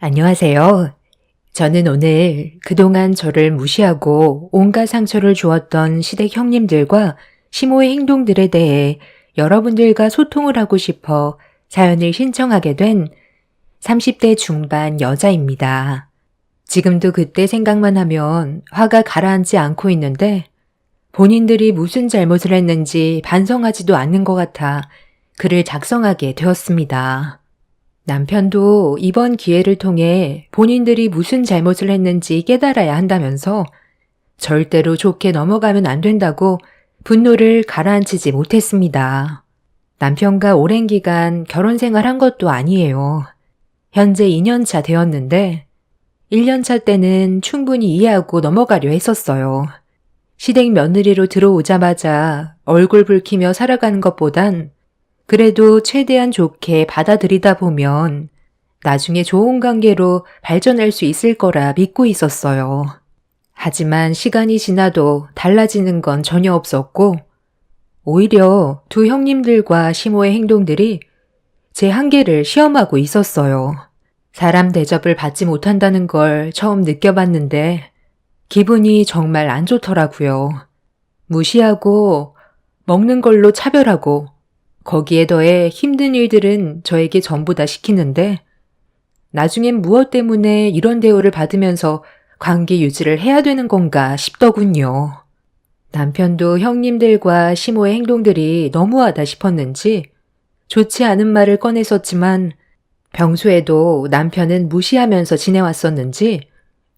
안녕하세요. 저는 오늘 그동안 저를 무시하고 온갖 상처를 주었던 시댁 형님들과 시모의 행동들에 대해 여러분들과 소통을 하고 싶어 사연을 신청하게 된 30대 중반 여자입니다. 지금도 그때 생각만 하면 화가 가라앉지 않고 있는데 본인들이 무슨 잘못을 했는지 반성하지도 않는 것 같아 글을 작성하게 되었습니다. 남편도 이번 기회를 통해 본인들이 무슨 잘못을 했는지 깨달아야 한다면서 절대로 좋게 넘어가면 안 된다고 분노를 가라앉히지 못했습니다. 남편과 오랜 기간 결혼 생활한 것도 아니에요. 현재 2년차 되었는데 1년차 때는 충분히 이해하고 넘어가려 했었어요. 시댁 며느리로 들어오자마자 얼굴 붉히며 살아가는 것보단 그래도 최대한 좋게 받아들이다 보면 나중에 좋은 관계로 발전할 수 있을 거라 믿고 있었어요. 하지만 시간이 지나도 달라지는 건 전혀 없었고 오히려 두 형님들과 시모의 행동들이 제 한계를 시험하고 있었어요. 사람 대접을 받지 못한다는 걸 처음 느껴봤는데 기분이 정말 안 좋더라고요. 무시하고 먹는 걸로 차별하고 거기에 더해 힘든 일들은 저에게 전부 다 시키는데 나중엔 무엇 때문에 이런 대우를 받으면서 관계 유지를 해야 되는 건가 싶더군요. 남편도 형님들과 시모의 행동들이 너무하다 싶었는지 좋지 않은 말을 꺼냈었지만 평소에도 남편은 무시하면서 지내왔었는지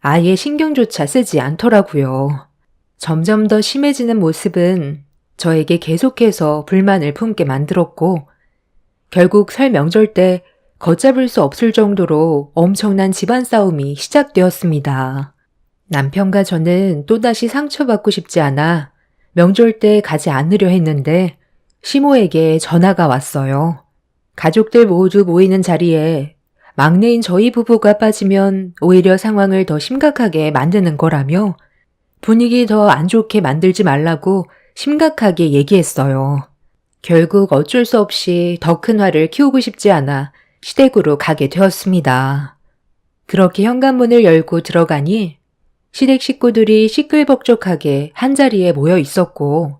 아예 신경조차 쓰지 않더라고요. 점점 더 심해지는 모습은 저에게 계속해서 불만을 품게 만들었고 결국 설 명절 때 걷잡을 수 없을 정도로 엄청난 집안 싸움이 시작되었습니다. 남편과 저는 또다시 상처받고 싶지 않아 명절 때 가지 않으려 했는데 시모에게 전화가 왔어요. 가족들 모두 모이는 자리에 막내인 저희 부부가 빠지면 오히려 상황을 더 심각하게 만드는 거라며 분위기 더 안 좋게 만들지 말라고 심각하게 얘기했어요. 결국 어쩔 수 없이 더 큰 화를 키우고 싶지 않아 시댁으로 가게 되었습니다. 그렇게 현관문을 열고 들어가니 시댁 식구들이 시끌벅적하게 한자리에 모여 있었고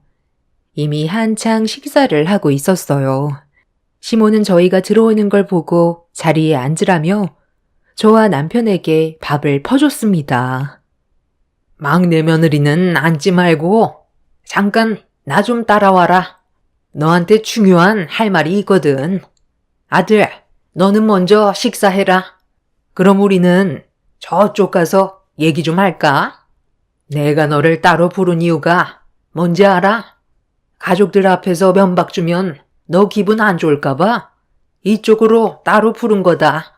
이미 한창 식사를 하고 있었어요. 시모는 저희가 들어오는 걸 보고 자리에 앉으라며 저와 남편에게 밥을 퍼줬습니다. 막내 며느리는 앉지 말고 잠깐 나 좀 따라와라. 너한테 중요한 할 말이 있거든. 아들, 너는 먼저 식사해라. 그럼 우리는 저쪽 가서 얘기 좀 할까? 내가 너를 따로 부른 이유가 뭔지 알아? 가족들 앞에서 면박 주면 너 기분 안 좋을까 봐 이쪽으로 따로 부른 거다.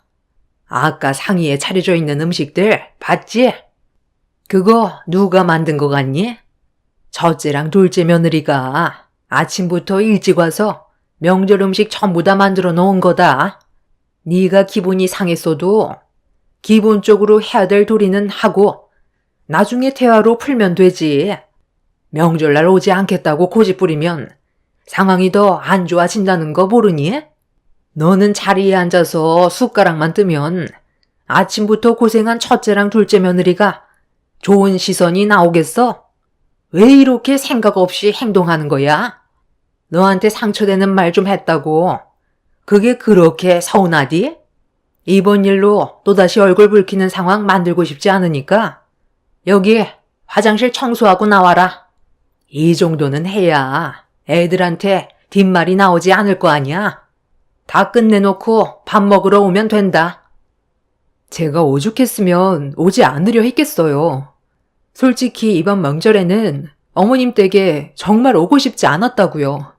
아까 상의에 차려져 있는 음식들 봤지? 그거 누가 만든 거 같니? 첫째랑 둘째 며느리가 아침부터 일찍 와서 명절 음식 전부 다 만들어 놓은 거다. 네가 기분이 상했어도 기본적으로 해야 될 도리는 하고 나중에 대화로 풀면 되지. 명절날 오지 않겠다고 고집 부리면 상황이 더 안 좋아진다는 거 모르니? 너는 자리에 앉아서 숟가락만 뜨면 아침부터 고생한 첫째랑 둘째 며느리가 좋은 시선이 나오겠어? 왜 이렇게 생각 없이 행동하는 거야? 너한테 상처되는 말 좀 했다고. 그게 그렇게 서운하디? 이번 일로 또다시 얼굴 붉히는 상황 만들고 싶지 않으니까 여기 화장실 청소하고 나와라. 이 정도는 해야 애들한테 뒷말이 나오지 않을 거 아니야. 다 끝내놓고 밥 먹으러 오면 된다. 제가 오죽했으면 오지 않으려 했겠어요. 솔직히 이번 명절에는 어머님 댁에 정말 오고 싶지 않았다고요.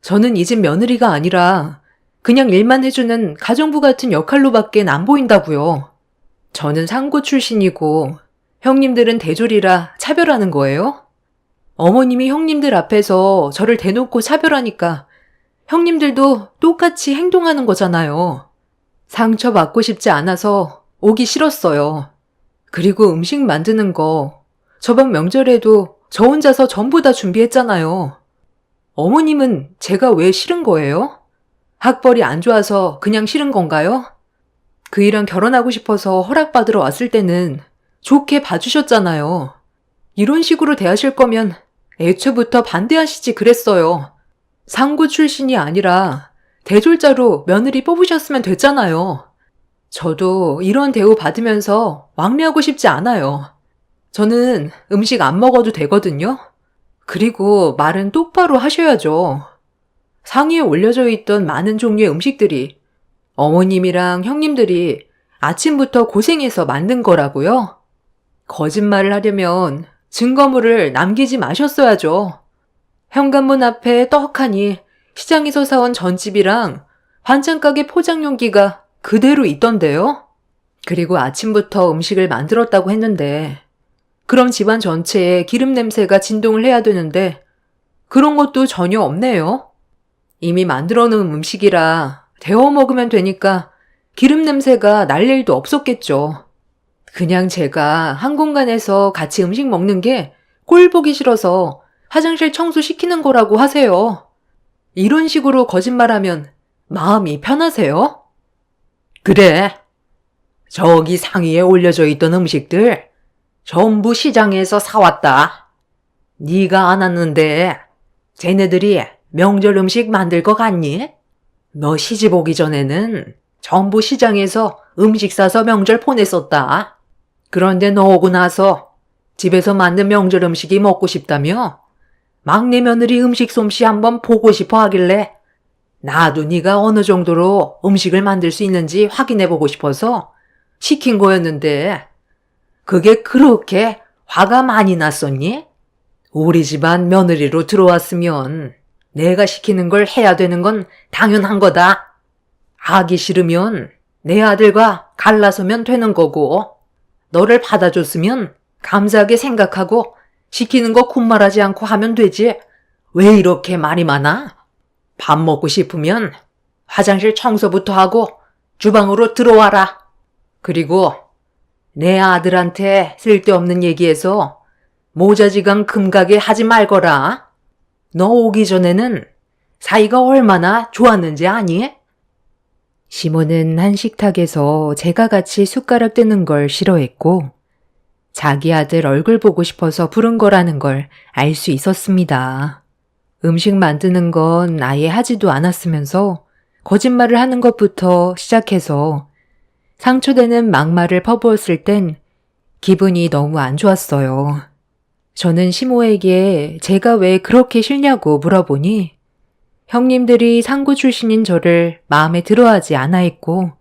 저는 이 집 며느리가 아니라 그냥 일만 해주는 가정부 같은 역할로밖엔 안 보인다고요. 저는 상고 출신이고 형님들은 대졸이라 차별하는 거예요? 어머님이 형님들 앞에서 저를 대놓고 차별하니까 형님들도 똑같이 행동하는 거잖아요. 상처받고 싶지 않아서 오기 싫었어요. 그리고 음식 만드는 거 저번 명절에도 저 혼자서 전부 다 준비했잖아요. 어머님은 제가 왜 싫은 거예요? 학벌이 안 좋아서 그냥 싫은 건가요? 그이랑 결혼하고 싶어서 허락받으러 왔을 때는 좋게 봐주셨잖아요. 이런 식으로 대하실 거면 애초부터 반대하시지 그랬어요. 상구 출신이 아니라 대졸자로 며느리 뽑으셨으면 됐잖아요. 저도 이런 대우 받으면서 왕래하고 싶지 않아요. 저는 음식 안 먹어도 되거든요. 그리고 말은 똑바로 하셔야죠. 상위에 올려져 있던 많은 종류의 음식들이 어머님이랑 형님들이 아침부터 고생해서 만든 거라고요? 거짓말을 하려면 증거물을 남기지 마셨어야죠. 현관문 앞에 떡하니 시장에서 사온 전집이랑 반찬가게 포장 용기가 그대로 있던데요? 그리고 아침부터 음식을 만들었다고 했는데 그럼 집안 전체에 기름 냄새가 진동을 해야 되는데 그런 것도 전혀 없네요. 이미 만들어 놓은 음식이라 데워 먹으면 되니까 기름 냄새가 날 일도 없었겠죠. 그냥 제가 한 공간에서 같이 음식 먹는 게 꼴 보기 싫어서 화장실 청소시키는 거라고 하세요. 이런 식으로 거짓말하면 마음이 편하세요? 그래. 저기 상위에 올려져 있던 음식들 전부 시장에서 사왔다. 네가 안 왔는데 쟤네들이 명절 음식 만들 거 같니? 너 시집 오기 전에는 전부 시장에서 음식 사서 명절 보냈었다. 그런데 너 오고 나서 집에서 만든 명절 음식이 먹고 싶다며 막내 며느리 음식 솜씨 한번 보고 싶어 하길래 나도 네가 어느 정도로 음식을 만들 수 있는지 확인해 보고 싶어서 시킨 거였는데 그게 그렇게 화가 많이 났었니? 우리 집안 며느리로 들어왔으면 내가 시키는 걸 해야 되는 건 당연한 거다. 하기 싫으면 내 아들과 갈라서면 되는 거고 너를 받아줬으면 감사하게 생각하고 시키는 거 군말하지 않고 하면 되지. 왜 이렇게 말이 많아? 밥 먹고 싶으면 화장실 청소부터 하고 주방으로 들어와라. 그리고 내 아들한테 쓸데없는 얘기해서 모자지간 금가게 하지 말거라. 너 오기 전에는 사이가 얼마나 좋았는지 아니? 시모는 한 식탁에서 제가 같이 숟가락 뜨는 걸 싫어했고 자기 아들 얼굴 보고 싶어서 부른 거라는 걸 알 수 있었습니다. 음식 만드는 건 아예 하지도 않았으면서 거짓말을 하는 것부터 시작해서 상처되는 막말을 퍼부었을 땐 기분이 너무 안 좋았어요. 저는 시모에게 제가 왜 그렇게 싫냐고 물어보니 형님들이 상구 출신인 저를 마음에 들어하지 않아 했고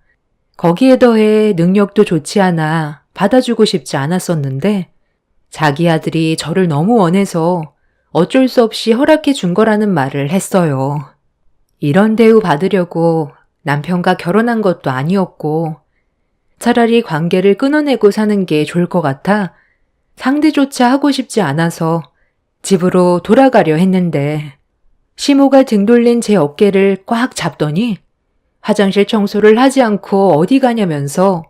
거기에 더해 능력도 좋지 않아 받아주고 싶지 않았었는데 자기 아들이 저를 너무 원해서 어쩔 수 없이 허락해 준 거라는 말을 했어요. 이런 대우 받으려고 남편과 결혼한 것도 아니었고 차라리 관계를 끊어내고 사는 게 좋을 것 같아 상대조차 하고 싶지 않아서 집으로 돌아가려 했는데 시모가 등 돌린 제 어깨를 꽉 잡더니 화장실 청소를 하지 않고 어디 가냐면서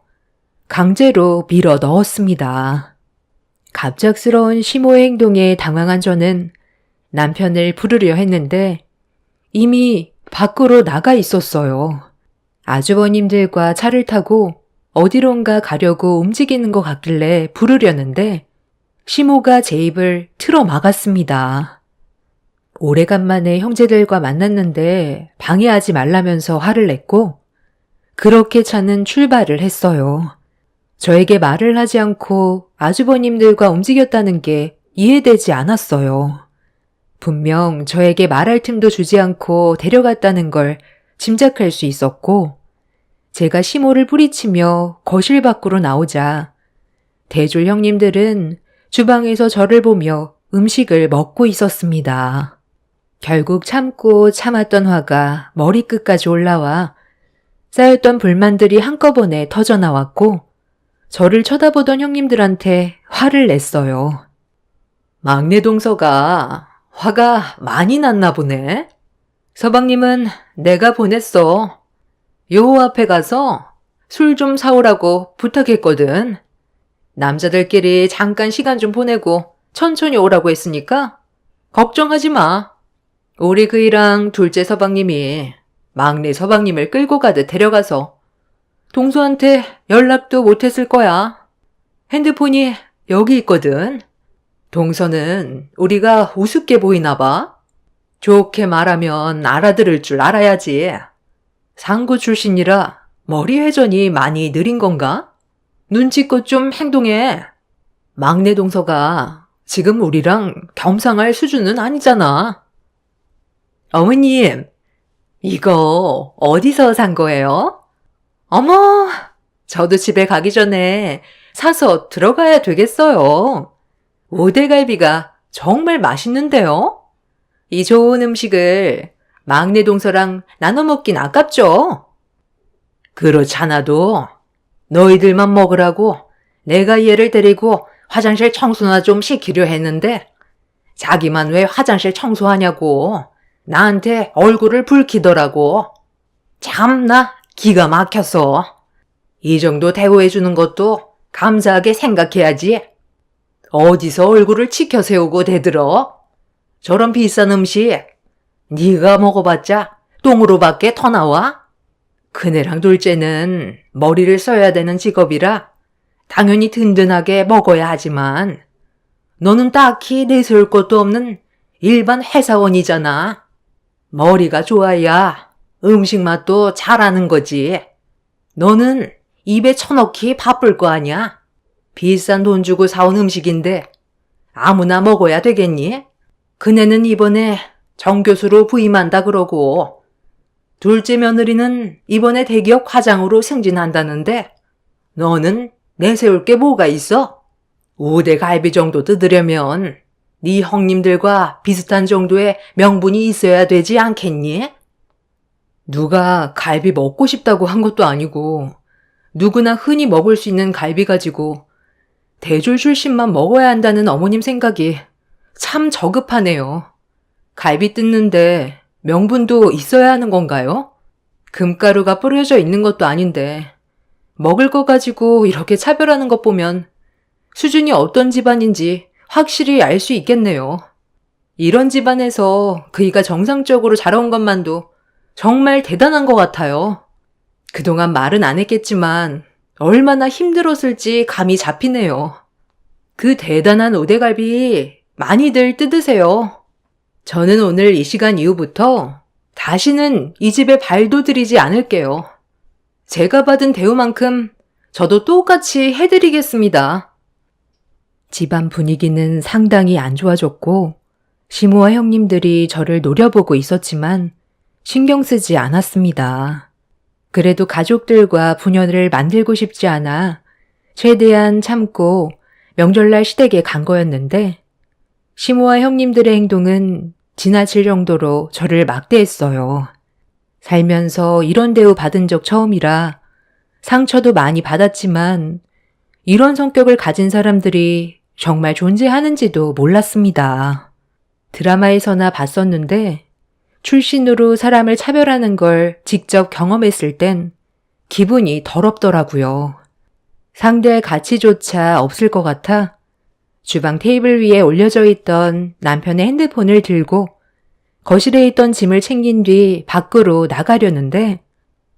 강제로 밀어 넣었습니다. 갑작스러운 시모의 행동에 당황한 저는 남편을 부르려 했는데 이미 밖으로 나가 있었어요. 아주버님들과 차를 타고 어디론가 가려고 움직이는 것 같길래 부르려는데 시모가 제 입을 틀어 막았습니다. 오래간만에 형제들과 만났는데 방해하지 말라면서 화를 냈고 그렇게 차는 출발을 했어요. 저에게 말을 하지 않고 아주버님들과 움직였다는 게 이해되지 않았어요. 분명 저에게 말할 틈도 주지 않고 데려갔다는 걸 짐작할 수 있었고 제가 시모를 뿌리치며 거실 밖으로 나오자 대졸 형님들은 주방에서 저를 보며 음식을 먹고 있었습니다. 결국 참고 참았던 화가 머리끝까지 올라와 쌓였던 불만들이 한꺼번에 터져나왔고 저를 쳐다보던 형님들한테 화를 냈어요. 막내 동서가 화가 많이 났나 보네. 서방님은 내가 보냈어. 요 앞에 가서 술 좀 사오라고 부탁했거든. 남자들끼리 잠깐 시간 좀 보내고 천천히 오라고 했으니까 걱정하지 마. 우리 그이랑 둘째 서방님이 막내 서방님을 끌고 가듯 데려가서 동서한테 연락도 못했을 거야. 핸드폰이 여기 있거든. 동서는 우리가 우습게 보이나 봐. 좋게 말하면 알아들을 줄 알아야지. 상고 출신이라 머리 회전이 많이 느린 건가? 눈치껏 좀 행동해. 막내 동서가 지금 우리랑 겸상할 수준은 아니잖아. 어머님, 이거 어디서 산 거예요? 어머, 저도 집에 가기 전에 사서 들어가야 되겠어요. 오대갈비가 정말 맛있는데요? 이 좋은 음식을 막내 동서랑 나눠 먹긴 아깝죠? 그렇잖아도 너희들만 먹으라고 내가 얘를 데리고 화장실 청소나 좀 시키려 했는데 자기만 왜 화장실 청소하냐고 나한테 얼굴을 붉히더라고. 참나 기가 막혔어. 이 정도 대우해주는 것도 감사하게 생각해야지. 어디서 얼굴을 치켜 세우고 대들어? 저런 비싼 음식 네가 먹어봤자 똥으로밖에 더 나와? 큰애랑 둘째는 머리를 써야 되는 직업이라 당연히 든든하게 먹어야 하지만 너는 딱히 내세울 것도 없는 일반 회사원이잖아. 머리가 좋아야 음식 맛도 잘하는 거지. 너는 입에 쳐넣기 바쁠 거 아니야? 비싼 돈 주고 사온 음식인데 아무나 먹어야 되겠니? 그네는 이번에 정교수로 부임한다 그러고 둘째 며느리는 이번에 대기업 과장으로 승진한다는데 너는 내세울 게 뭐가 있어? 5대 갈비 정도 뜯으려면 네 형님들과 비슷한 정도의 명분이 있어야 되지 않겠니? 누가 갈비 먹고 싶다고 한 것도 아니고 누구나 흔히 먹을 수 있는 갈비 가지고 대졸 출신만 먹어야 한다는 어머님 생각이 참 저급하네요. 갈비 뜯는데 명분도 있어야 하는 건가요? 금가루가 뿌려져 있는 것도 아닌데 먹을 거 가지고 이렇게 차별하는 것 보면 수준이 어떤 집안인지 확실히 알 수 있겠네요. 이런 집안에서 그이가 정상적으로 자라온 것만도 정말 대단한 것 같아요. 그동안 말은 안 했겠지만 얼마나 힘들었을지 감이 잡히네요. 그 대단한 오대갈비 많이들 뜯으세요. 저는 오늘 이 시간 이후부터 다시는 이 집에 발도 들이지 않을게요. 제가 받은 대우만큼 저도 똑같이 해드리겠습니다. 집안 분위기는 상당히 안 좋아졌고 시모와 형님들이 저를 노려보고 있었지만 신경 쓰지 않았습니다. 그래도 가족들과 분연을 만들고 싶지 않아 최대한 참고 명절날 시댁에 간 거였는데 시모와 형님들의 행동은 지나칠 정도로 저를 막대했어요. 살면서 이런 대우 받은 적 처음이라 상처도 많이 받았지만 이런 성격을 가진 사람들이 정말 존재하는지도 몰랐습니다. 드라마에서나 봤었는데 출신으로 사람을 차별하는 걸 직접 경험했을 땐 기분이 더럽더라고요. 상대할 가치조차 없을 것 같아 주방 테이블 위에 올려져 있던 남편의 핸드폰을 들고 거실에 있던 짐을 챙긴 뒤 밖으로 나가려는데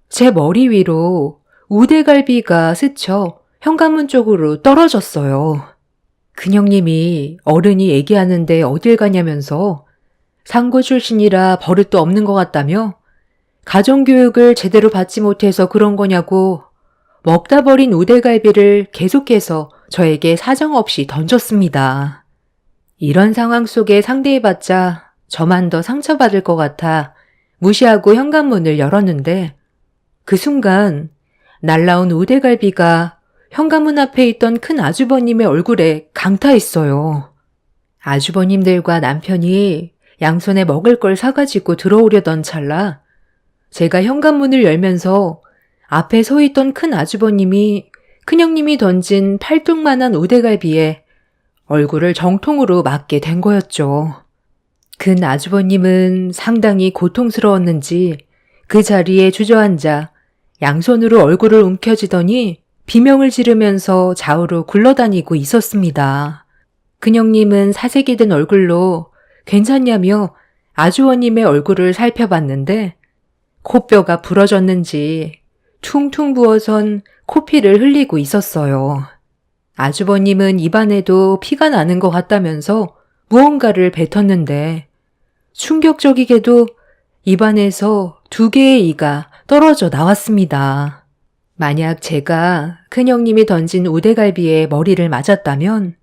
제 머리 위로 우대갈비가 스쳐 현관문 쪽으로 떨어졌어요. 큰형님이 어른이 얘기하는데 어딜 가냐면서 상고 출신이라 버릇도 없는 것 같다며 가정교육을 제대로 받지 못해서 그런 거냐고 먹다 버린 우대갈비를 계속해서 저에게 사정없이 던졌습니다. 이런 상황 속에 상대해봤자 저만 더 상처받을 것 같아 무시하고 현관문을 열었는데 그 순간 날라온 우대갈비가 현관문 앞에 있던 큰 아주버님의 얼굴에 강타했어요. 아주버님들과 남편이 양손에 먹을 걸 사가지고 들어오려던 찰나 제가 현관문을 열면서 앞에 서 있던 큰 아주버님이 큰형님이 던진 팔뚝만한 우대갈비에 얼굴을 정통으로 맞게 된 거였죠. 큰 아주버님은 상당히 고통스러웠는지 그 자리에 주저앉아 양손으로 얼굴을 움켜쥐더니 비명을 지르면서 좌우로 굴러다니고 있었습니다. 큰형님은 사색이 든 얼굴로 괜찮냐며 아주버님의 얼굴을 살펴봤는데 코뼈가 부러졌는지 퉁퉁 부어선 코피를 흘리고 있었어요. 아주버님은 입안에도 피가 나는 것 같다면서 무언가를 뱉었는데 충격적이게도 입안에서 2개의 이가 떨어져 나왔습니다. 만약 제가 큰형님이 던진 우대갈비에 머리를 맞았다면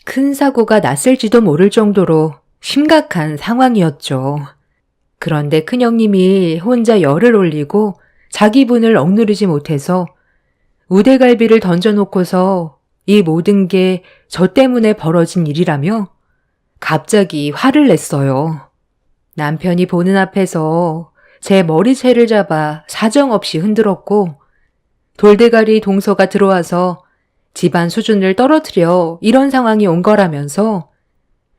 큰 사고가 났을지도 모를 정도로 심각한 상황이었죠. 그런데 큰형님이 혼자 열을 올리고 자기 분을 억누르지 못해서 우대갈비를 던져놓고서 이 모든 게 저 때문에 벌어진 일이라며 갑자기 화를 냈어요. 남편이 보는 앞에서 제 머리채를 잡아 사정없이 흔들었고 돌대가리 동서가 들어와서 집안 수준을 떨어뜨려 이런 상황이 온 거라면서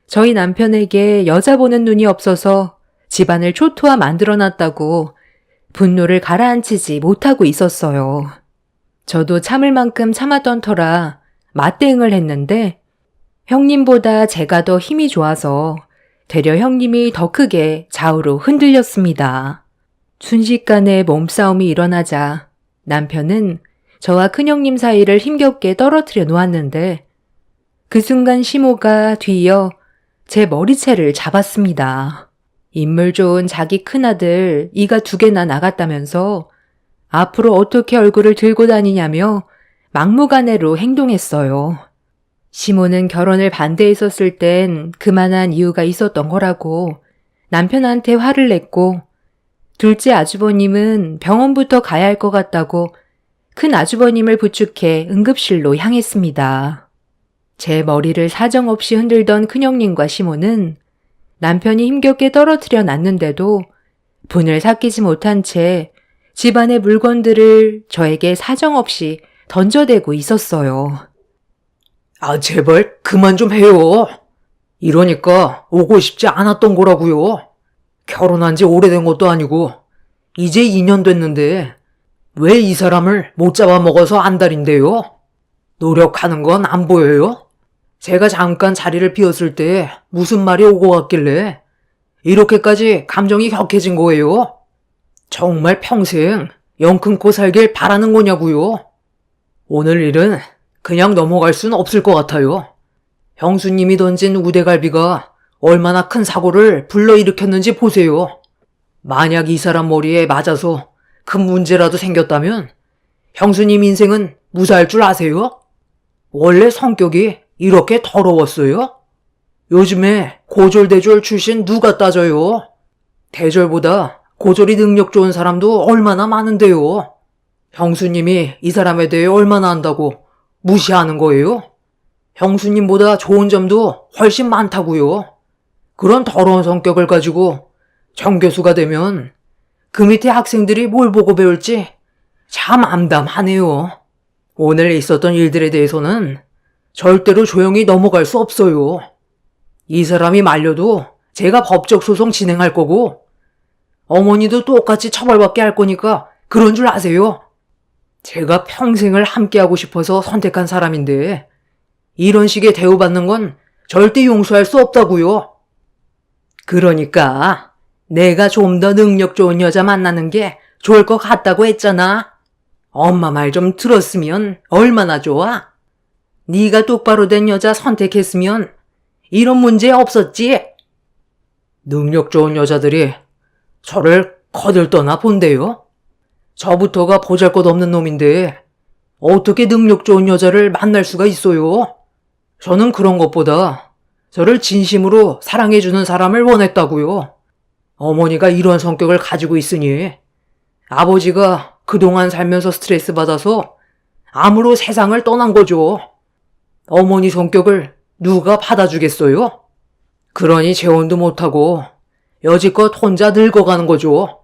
저희 남편에게 여자 보는 눈이 없어서 집안을 초토화 만들어놨다고 분노를 가라앉히지 못하고 있었어요. 저도 참을 만큼 참았던 터라 맞대응을 했는데 형님보다 제가 더 힘이 좋아서 되려 형님이 더 크게 좌우로 흔들렸습니다. 순식간에 몸싸움이 일어나자 남편은 저와 큰형님 사이를 힘겹게 떨어뜨려 놓았는데 그 순간 시모가 뒤이어 제 머리채를 잡았습니다. 인물 좋은 자기 큰아들 이가 2개나 나갔다면서 앞으로 어떻게 얼굴을 들고 다니냐며 막무가내로 행동했어요. 시모는 결혼을 반대했었을 땐 그만한 이유가 있었던 거라고 남편한테 화를 냈고 둘째 아주버님은 병원부터 가야 할 것 같다고 큰 아주버님을 부축해 응급실로 향했습니다. 제 머리를 사정없이 흔들던 큰형님과 시모는 남편이 힘겹게 떨어뜨려 놨는데도 분을 삭히지 못한 채 집안의 물건들을 저에게 사정없이 던져대고 있었어요. 아, 제발 그만 좀 해요. 이러니까 오고 싶지 않았던 거라고요. 결혼한 지 오래된 것도 아니고 이제 2년 됐는데 왜 이 사람을 못 잡아먹어서 안달인데요? 노력하는 건 안 보여요? 제가 잠깐 자리를 비웠을 때 무슨 말이 오고 갔길래 이렇게까지 감정이 격해진 거예요? 정말 평생 영 끊고 살길 바라는 거냐고요? 오늘 일은 그냥 넘어갈 순 없을 것 같아요. 형수님이 던진 우대갈비가 얼마나 큰 사고를 불러일으켰는지 보세요. 만약 이 사람 머리에 맞아서 큰 문제라도 생겼다면 형수님 인생은 무사할 줄 아세요? 원래 성격이 이렇게 더러웠어요? 요즘에 고졸대졸 출신 누가 따져요? 대졸보다 고졸이 능력 좋은 사람도 얼마나 많은데요. 형수님이 이 사람에 대해 얼마나 안다고 무시하는 거예요? 형수님보다 좋은 점도 훨씬 많다고요. 그런 더러운 성격을 가지고 정교수가 되면 그 밑에 학생들이 뭘 보고 배울지 참 암담하네요. 오늘 있었던 일들에 대해서는 절대로 조용히 넘어갈 수 없어요. 이 사람이 말려도 제가 법적 소송 진행할 거고 어머니도 똑같이 처벌받게 할 거니까 그런 줄 아세요? 제가 평생을 함께하고 싶어서 선택한 사람인데 이런 식의 대우받는 건 절대 용서할 수 없다고요. 그러니까 내가 좀 더 능력 좋은 여자 만나는 게 좋을 것 같다고 했잖아. 엄마 말 좀 들었으면 얼마나 좋아. 네가 똑바로 된 여자 선택했으면 이런 문제 없었지. 능력 좋은 여자들이 저를 거들떠나 본대요. 저부터가 보잘것없는 놈인데 어떻게 능력 좋은 여자를 만날 수가 있어요? 저는 그런 것보다 저를 진심으로 사랑해주는 사람을 원했다고요. 어머니가 이런 성격을 가지고 있으니 아버지가 그동안 살면서 스트레스 받아서 암으로 세상을 떠난 거죠. 어머니 성격을 누가 받아주겠어요? 그러니 재혼도 못하고 여지껏 혼자 늙어가는 거죠.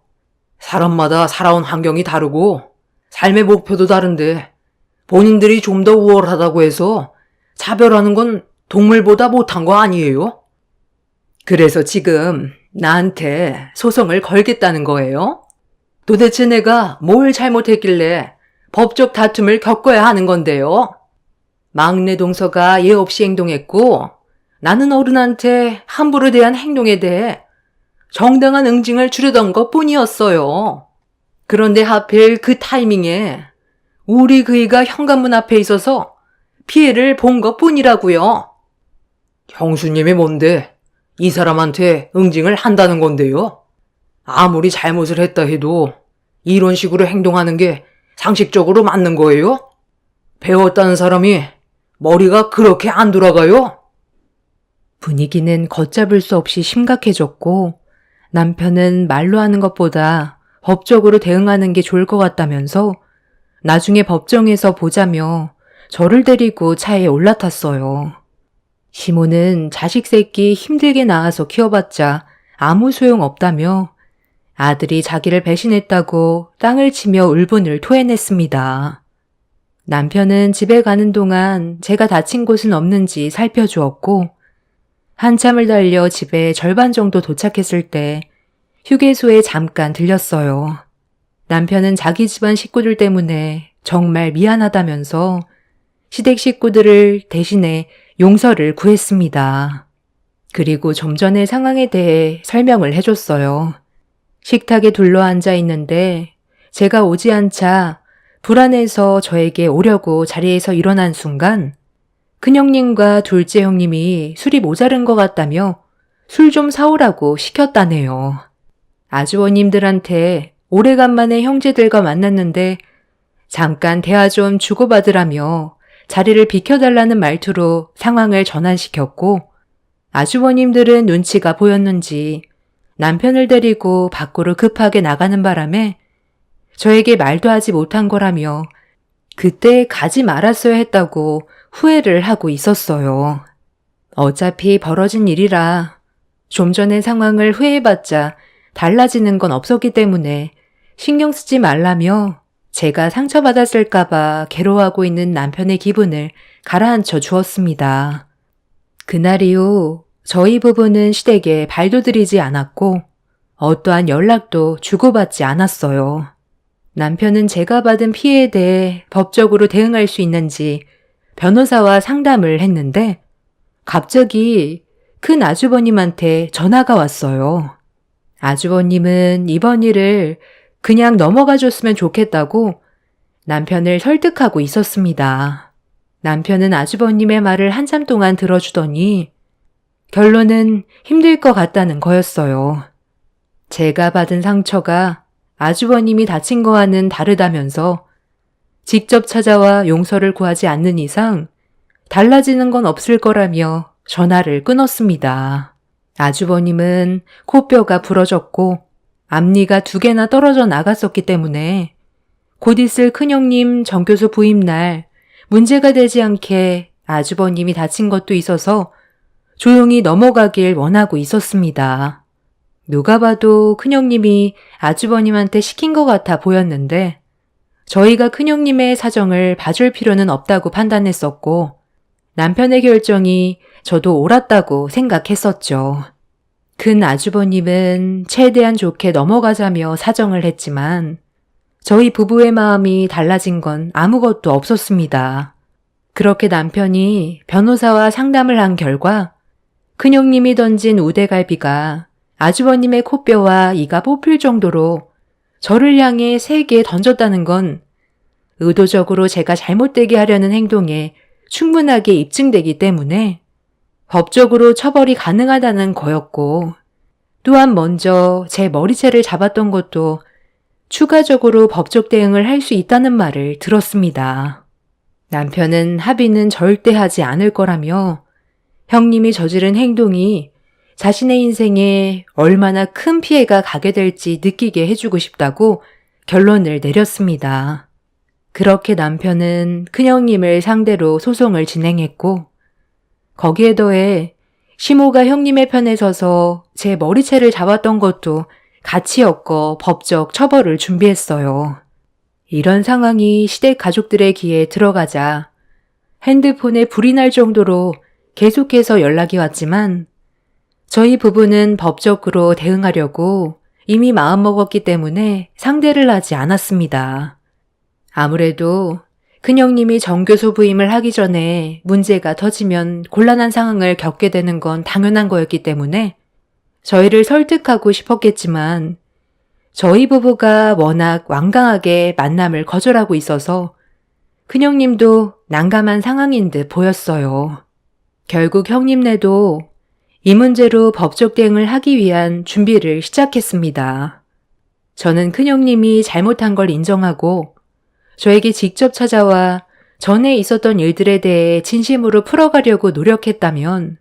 사람마다 살아온 환경이 다르고 삶의 목표도 다른데 본인들이 좀 더 우월하다고 해서 차별하는 건 동물보다 못한 거 아니에요? 그래서 지금 나한테 소송을 걸겠다는 거예요? 도대체 내가 뭘 잘못했길래 법적 다툼을 겪어야 하는 건데요? 막내 동서가 예 없이 행동했고 나는 어른한테 함부로 대한 행동에 대해 정당한 응징을 주려던 것 뿐이었어요. 그런데 하필 그 타이밍에 우리 그이가 현관문 앞에 있어서 피해를 본 것뿐이라고요. 형수님이 뭔데 이 사람한테 응징을 한다는 건데요. 아무리 잘못을 했다 해도 이런 식으로 행동하는 게 상식적으로 맞는 거예요? 배웠다는 사람이 머리가 그렇게 안 돌아가요? 분위기는 걷잡을 수 없이 심각해졌고 남편은 말로 하는 것보다 법적으로 대응하는 게 좋을 것 같다면서 나중에 법정에서 보자며 저를 데리고 차에 올라탔어요. 시모는 자식 새끼 힘들게 낳아서 키워봤자 아무 소용 없다며 아들이 자기를 배신했다고 땅을 치며 울분을 토해냈습니다. 남편은 집에 가는 동안 제가 다친 곳은 없는지 살펴주었고 한참을 달려 집에 절반 정도 도착했을 때 휴게소에 잠깐 들렸어요. 남편은 자기 집안 식구들 때문에 정말 미안하다면서 시댁 식구들을 대신해 용서를 구했습니다. 그리고 좀 전의 상황에 대해 설명을 해줬어요. 식탁에 둘러앉아 있는데 제가 오지 않자 불안해서 저에게 오려고 자리에서 일어난 순간 큰형님과 둘째 형님이 술이 모자른 것 같다며 술 좀 사오라고 시켰다네요. 아주버님들한테 오래간만에 형제들과 만났는데 잠깐 대화 좀 주고받으라며 자리를 비켜달라는 말투로 상황을 전환시켰고 아주버님들은 눈치가 보였는지 남편을 데리고 밖으로 급하게 나가는 바람에 저에게 말도 하지 못한 거라며 그때 가지 말았어야 했다고 후회를 하고 있었어요. 어차피 벌어진 일이라 좀 전의 상황을 후회해봤자 달라지는 건 없었기 때문에 신경 쓰지 말라며 제가 상처받았을까봐 괴로워하고 있는 남편의 기분을 가라앉혀 주었습니다. 그날 이후 저희 부부는 시댁에 발도 들이지 않았고 어떠한 연락도 주고받지 않았어요. 남편은 제가 받은 피해에 대해 법적으로 대응할 수 있는지 변호사와 상담을 했는데 갑자기 큰 아주버님한테 전화가 왔어요. 아주버님은 이번 일을 그냥 넘어가 줬으면 좋겠다고 남편을 설득하고 있었습니다. 남편은 아주버님의 말을 한참 동안 들어주더니 결론은 힘들 것 같다는 거였어요. 제가 받은 상처가 아주버님이 다친 거와는 다르다면서 직접 찾아와 용서를 구하지 않는 이상 달라지는 건 없을 거라며 전화를 끊었습니다. 아주버님은 코뼈가 부러졌고 앞니가 2개나 떨어져 나갔었기 때문에 곧 있을 큰형님 정교수 부임 날 문제가 되지 않게 아주버님이 다친 것도 있어서 조용히 넘어가길 원하고 있었습니다. 누가 봐도 큰형님이 아주버님한테 시킨 것 같아 보였는데 저희가 큰형님의 사정을 봐줄 필요는 없다고 판단했었고 남편의 결정이 저도 옳았다고 생각했었죠. 큰 아주버님은 최대한 좋게 넘어가자며 사정을 했지만 저희 부부의 마음이 달라진 건 아무것도 없었습니다. 그렇게 남편이 변호사와 상담을 한 결과 큰형님이 던진 우대갈비가 아주버님의 코뼈와 이가 뽑힐 정도로 저를 향해 세게 던졌다는 건 의도적으로 제가 잘못되게 하려는 행동에 충분하게 입증되기 때문에 법적으로 처벌이 가능하다는 거였고 또한 먼저 제 머리채를 잡았던 것도 추가적으로 법적 대응을 할 수 있다는 말을 들었습니다. 남편은 합의는 절대 하지 않을 거라며 형님이 저지른 행동이 자신의 인생에 얼마나 큰 피해가 가게 될지 느끼게 해주고 싶다고 결론을 내렸습니다. 그렇게 남편은 큰형님을 상대로 소송을 진행했고 거기에 더해 시모가 형님의 편에 서서 제 머리채를 잡았던 것도 같이 엮어 법적 처벌을 준비했어요. 이런 상황이 시댁 가족들의 귀에 들어가자 핸드폰에 불이 날 정도로 계속해서 연락이 왔지만 저희 부부는 법적으로 대응하려고 이미 마음먹었기 때문에 상대를 하지 않았습니다. 아무래도 큰형님이 정교수 부임을 하기 전에 문제가 터지면 곤란한 상황을 겪게 되는 건 당연한 거였기 때문에 저희를 설득하고 싶었겠지만 저희 부부가 워낙 완강하게 만남을 거절하고 있어서 큰형님도 난감한 상황인 듯 보였어요. 결국 형님네도 이 문제로 법적 대응을 하기 위한 준비를 시작했습니다. 저는 큰형님이 잘못한 걸 인정하고 저에게 직접 찾아와 전에 있었던 일들에 대해 진심으로 풀어가려고 노력했다면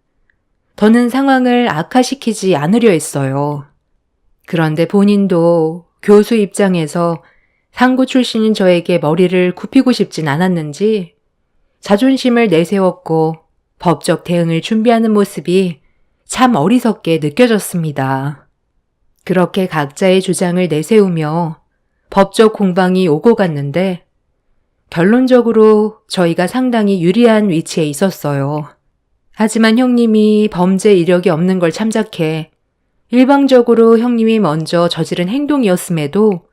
더는 상황을 악화시키지 않으려 했어요. 그런데 본인도 교수 입장에서 상고 출신인 저에게 머리를 굽히고 싶진 않았는지 자존심을 내세웠고 법적 대응을 준비하는 모습이 참 어리석게 느껴졌습니다. 그렇게 각자의 주장을 내세우며 법적 공방이 오고 갔는데 결론적으로 저희가 상당히 유리한 위치에 있었어요. 하지만 형님이 범죄 이력이 없는 걸 참작해 일방적으로 형님이 먼저 저지른 행동이었음에도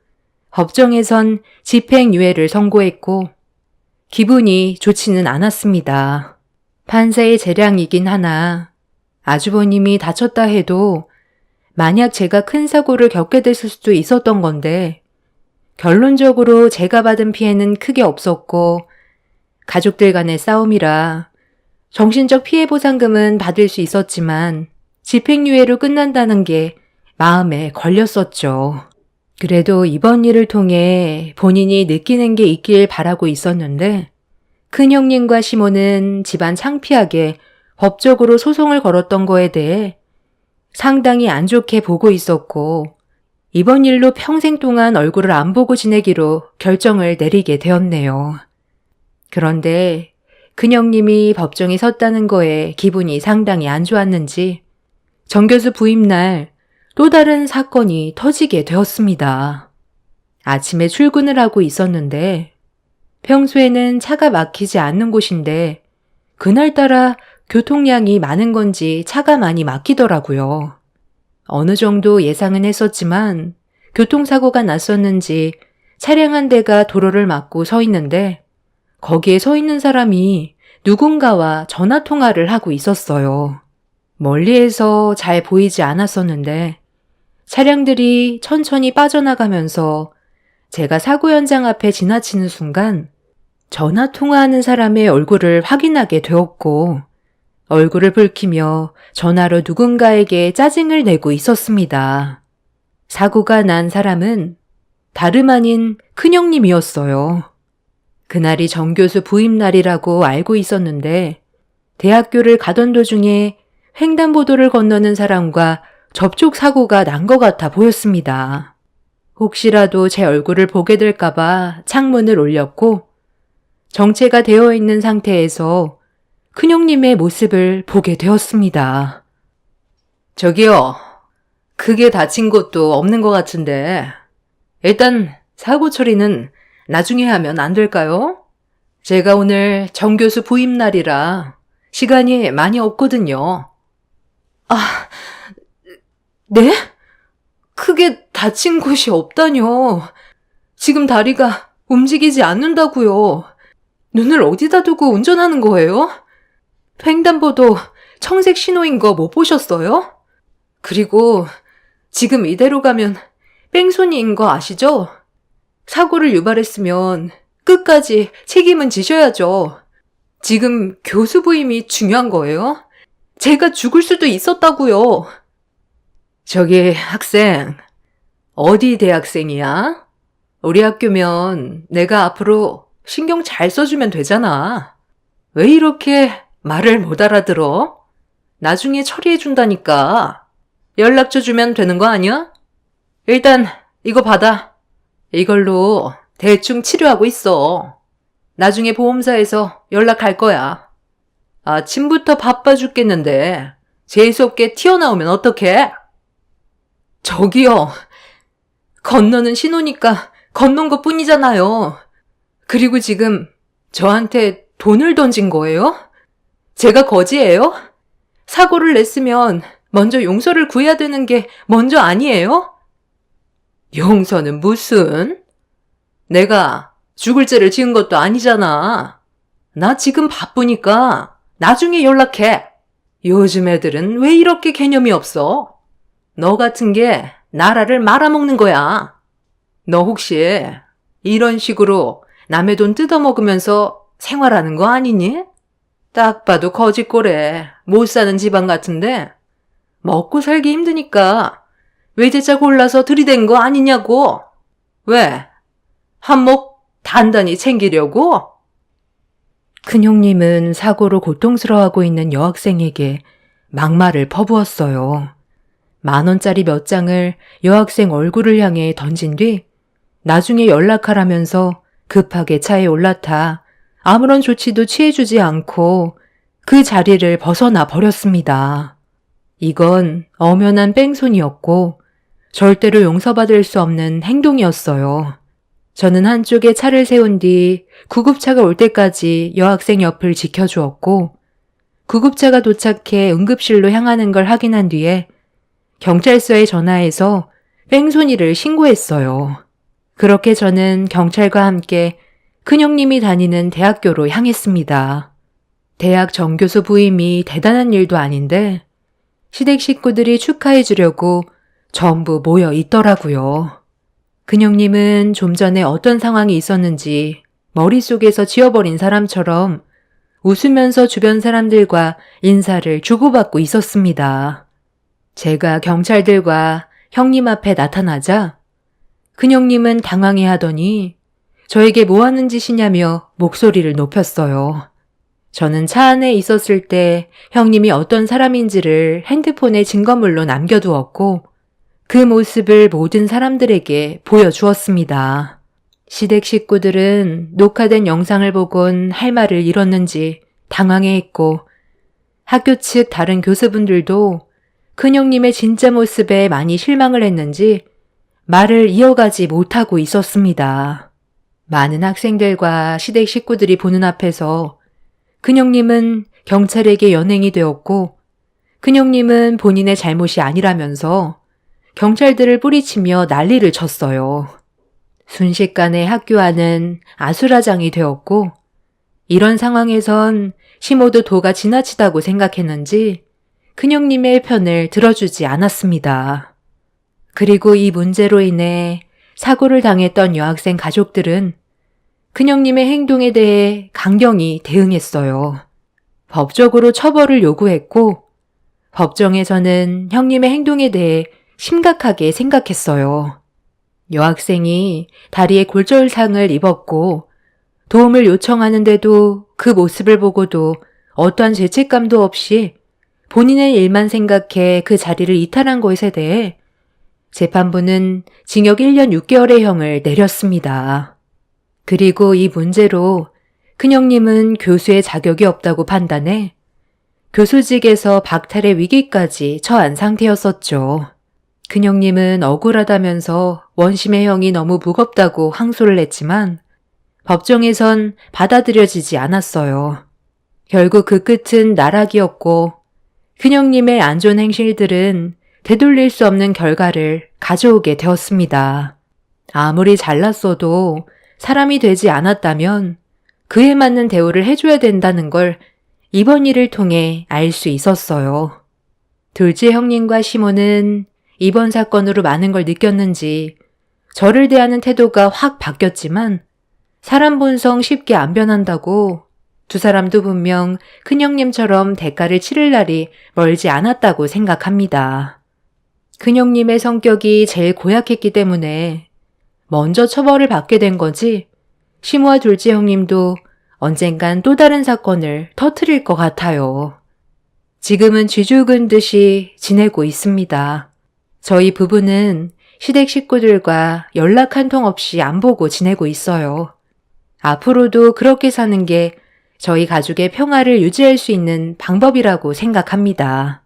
법정에선 집행유예를 선고했고 기분이 좋지는 않았습니다. 판사의 재량이긴 하나 아주버님이 다쳤다 해도 만약 제가 큰 사고를 겪게 됐을 수도 있었던 건데 결론적으로 제가 받은 피해는 크게 없었고 가족들 간의 싸움이라 정신적 피해 보상금은 받을 수 있었지만 집행유예로 끝난다는 게 마음에 걸렸었죠. 그래도 이번 일을 통해 본인이 느끼는 게 있길 바라고 있었는데 큰형님과 시모는 집안 창피하게 법적으로 소송을 걸었던 거에 대해 상당히 안 좋게 보고 있었고 이번 일로 평생 동안 얼굴을 안 보고 지내기로 결정을 내리게 되었네요. 그런데 큰형님이 법정에 섰다는 거에 기분이 상당히 안 좋았는지 정 교수 부임날 또 다른 사건이 터지게 되었습니다. 아침에 출근을 하고 있었는데 평소에는 차가 막히지 않는 곳인데 그날따라 교통량이 많은 건지 차가 많이 막히더라고요. 어느 정도 예상은 했었지만 교통사고가 났었는지 차량 한 대가 도로를 막고 서 있는데 거기에 서 있는 사람이 누군가와 전화통화를 하고 있었어요. 멀리에서 잘 보이지 않았었는데 차량들이 천천히 빠져나가면서 제가 사고 현장 앞에 지나치는 순간 전화통화하는 사람의 얼굴을 확인하게 되었고 얼굴을 붉히며 전화로 누군가에게 짜증을 내고 있었습니다. 사고가 난 사람은 다름 아닌 큰형님이었어요. 그날이 정 교수 부임날이라고 알고 있었는데 대학교를 가던 도중에 횡단보도를 건너는 사람과 접촉 사고가 난 것 같아 보였습니다. 혹시라도 제 얼굴을 보게 될까봐 창문을 올렸고 정체가 되어 있는 상태에서 큰형님의 모습을 보게 되었습니다. 저기요, 크게 다친 것도 없는 것 같은데 일단 사고 처리는 나중에 하면 안 될까요? 제가 오늘 정 교수 부임날이라 시간이 많이 없거든요. 아, 네? 크게 다친 곳이 없다뇨. 지금 다리가 움직이지 않는다고요. 눈을 어디다 두고 운전하는 거예요? 횡단보도 청색 신호인 거 못 보셨어요? 그리고 지금 이대로 가면 뺑소니인 거 아시죠? 사고를 유발했으면 끝까지 책임은 지셔야죠. 지금 교수 부임이 중요한 거예요? 제가 죽을 수도 있었다고요. 저기 학생, 어디 대학생이야? 우리 학교면 내가 앞으로 신경 잘 써주면 되잖아. 왜 이렇게 말을 못 알아들어? 나중에 처리해준다니까. 연락처 주면 되는 거 아니야? 일단 이거 받아. 이걸로 대충 치료하고 있어. 나중에 보험사에서 연락할 거야. 아침부터 바빠 죽겠는데 재수없게 튀어나오면 어떡해? 저기요. 건너는 신호니까 건넌 것 뿐이잖아요. 그리고 지금 저한테 돈을 던진 거예요? 제가 거지예요? 사고를 냈으면 먼저 용서를 구해야 되는 게 먼저 아니에요? 용서는 무슨? 내가 죽을 죄를 지은 것도 아니잖아. 나 지금 바쁘니까 나중에 연락해. 요즘 애들은 왜 이렇게 개념이 없어? 너 같은 게 나라를 말아먹는 거야. 너 혹시 이런 식으로 남의 돈 뜯어먹으면서 생활하는 거 아니니? 딱 봐도 거짓골에 못 사는 집안 같은데 먹고 살기 힘드니까 외제차 골라서 들이댄 거 아니냐고. 왜? 한몫 단단히 챙기려고? 큰형님은 사고로 고통스러워하고 있는 여학생에게 막말을 퍼부었어요. 10,000원짜리 몇 장을 여학생 얼굴을 향해 던진 뒤 나중에 연락하라면서 급하게 차에 올라타 아무런 조치도 취해주지 않고 그 자리를 벗어나 버렸습니다. 이건 엄연한 뺑소니였고 절대로 용서받을 수 없는 행동이었어요. 저는 한쪽에 차를 세운 뒤 구급차가 올 때까지 여학생 옆을 지켜주었고 구급차가 도착해 응급실로 향하는 걸 확인한 뒤에 경찰서에 전화해서 뺑소니를 신고했어요. 그렇게 저는 경찰과 함께 큰형님이 다니는 대학교로 향했습니다. 대학 정교수 부임이 대단한 일도 아닌데 시댁 식구들이 축하해 주려고 전부 모여 있더라고요. 큰형님은 좀 전에 어떤 상황이 있었는지 머릿속에서 지워버린 사람처럼 웃으면서 주변 사람들과 인사를 주고받고 있었습니다. 제가 경찰들과 형님 앞에 나타나자 큰형님은 당황해하더니 저에게 뭐 하는 짓이냐며 목소리를 높였어요. 저는 차 안에 있었을 때 형님이 어떤 사람인지를 핸드폰에 증거물로 남겨두었고 그 모습을 모든 사람들에게 보여주었습니다. 시댁 식구들은 녹화된 영상을 보곤 할 말을 잃었는지 당황해했고 학교 측 다른 교수분들도 큰형님의 진짜 모습에 많이 실망을 했는지 말을 이어가지 못하고 있었습니다. 많은 학생들과 시댁 식구들이 보는 앞에서 큰형님은 경찰에게 연행이 되었고 큰형님은 본인의 잘못이 아니라면서 경찰들을 뿌리치며 난리를 쳤어요. 순식간에 학교 안은 아수라장이 되었고 이런 상황에선 시모도 도가 지나치다고 생각했는지 큰형님의 편을 들어주지 않았습니다. 그리고 이 문제로 인해 사고를 당했던 여학생 가족들은 큰형님의 행동에 대해 강경히 대응했어요. 법적으로 처벌을 요구했고 법정에서는 형님의 행동에 대해 심각하게 생각했어요. 여학생이 다리에 골절상을 입었고 도움을 요청하는데도 그 모습을 보고도 어떠한 죄책감도 없이 본인의 일만 생각해 그 자리를 이탈한 것에 대해 재판부는 징역 1년 6개월의 형을 내렸습니다. 그리고 이 문제로 큰형님은 교수의 자격이 없다고 판단해 교수직에서 박탈의 위기까지 처한 상태였었죠. 큰형님은 억울하다면서 원심의 형이 너무 무겁다고 항소를 했지만 법정에선 받아들여지지 않았어요. 결국 그 끝은 나락이었고 큰형님의 안 좋은 행실들은 되돌릴 수 없는 결과를 가져오게 되었습니다. 아무리 잘났어도 사람이 되지 않았다면 그에 맞는 대우를 해줘야 된다는 걸 이번 일을 통해 알 수 있었어요. 둘째 형님과 시모는 이번 사건으로 많은 걸 느꼈는지 저를 대하는 태도가 확 바뀌었지만 사람 본성 쉽게 안 변한다고 두 사람도 분명 큰형님처럼 대가를 치를 날이 멀지 않았다고 생각합니다. 큰형님의 성격이 제일 고약했기 때문에 먼저 처벌을 받게 된 거지 시모와 둘째 형님도 언젠간 또 다른 사건을 터뜨릴 것 같아요. 지금은 쥐 죽은 듯이 지내고 있습니다. 저희 부부는 시댁 식구들과 연락 한 통 없이 안 보고 지내고 있어요. 앞으로도 그렇게 사는 게 저희 가족의 평화를 유지할 수 있는 방법이라고 생각합니다.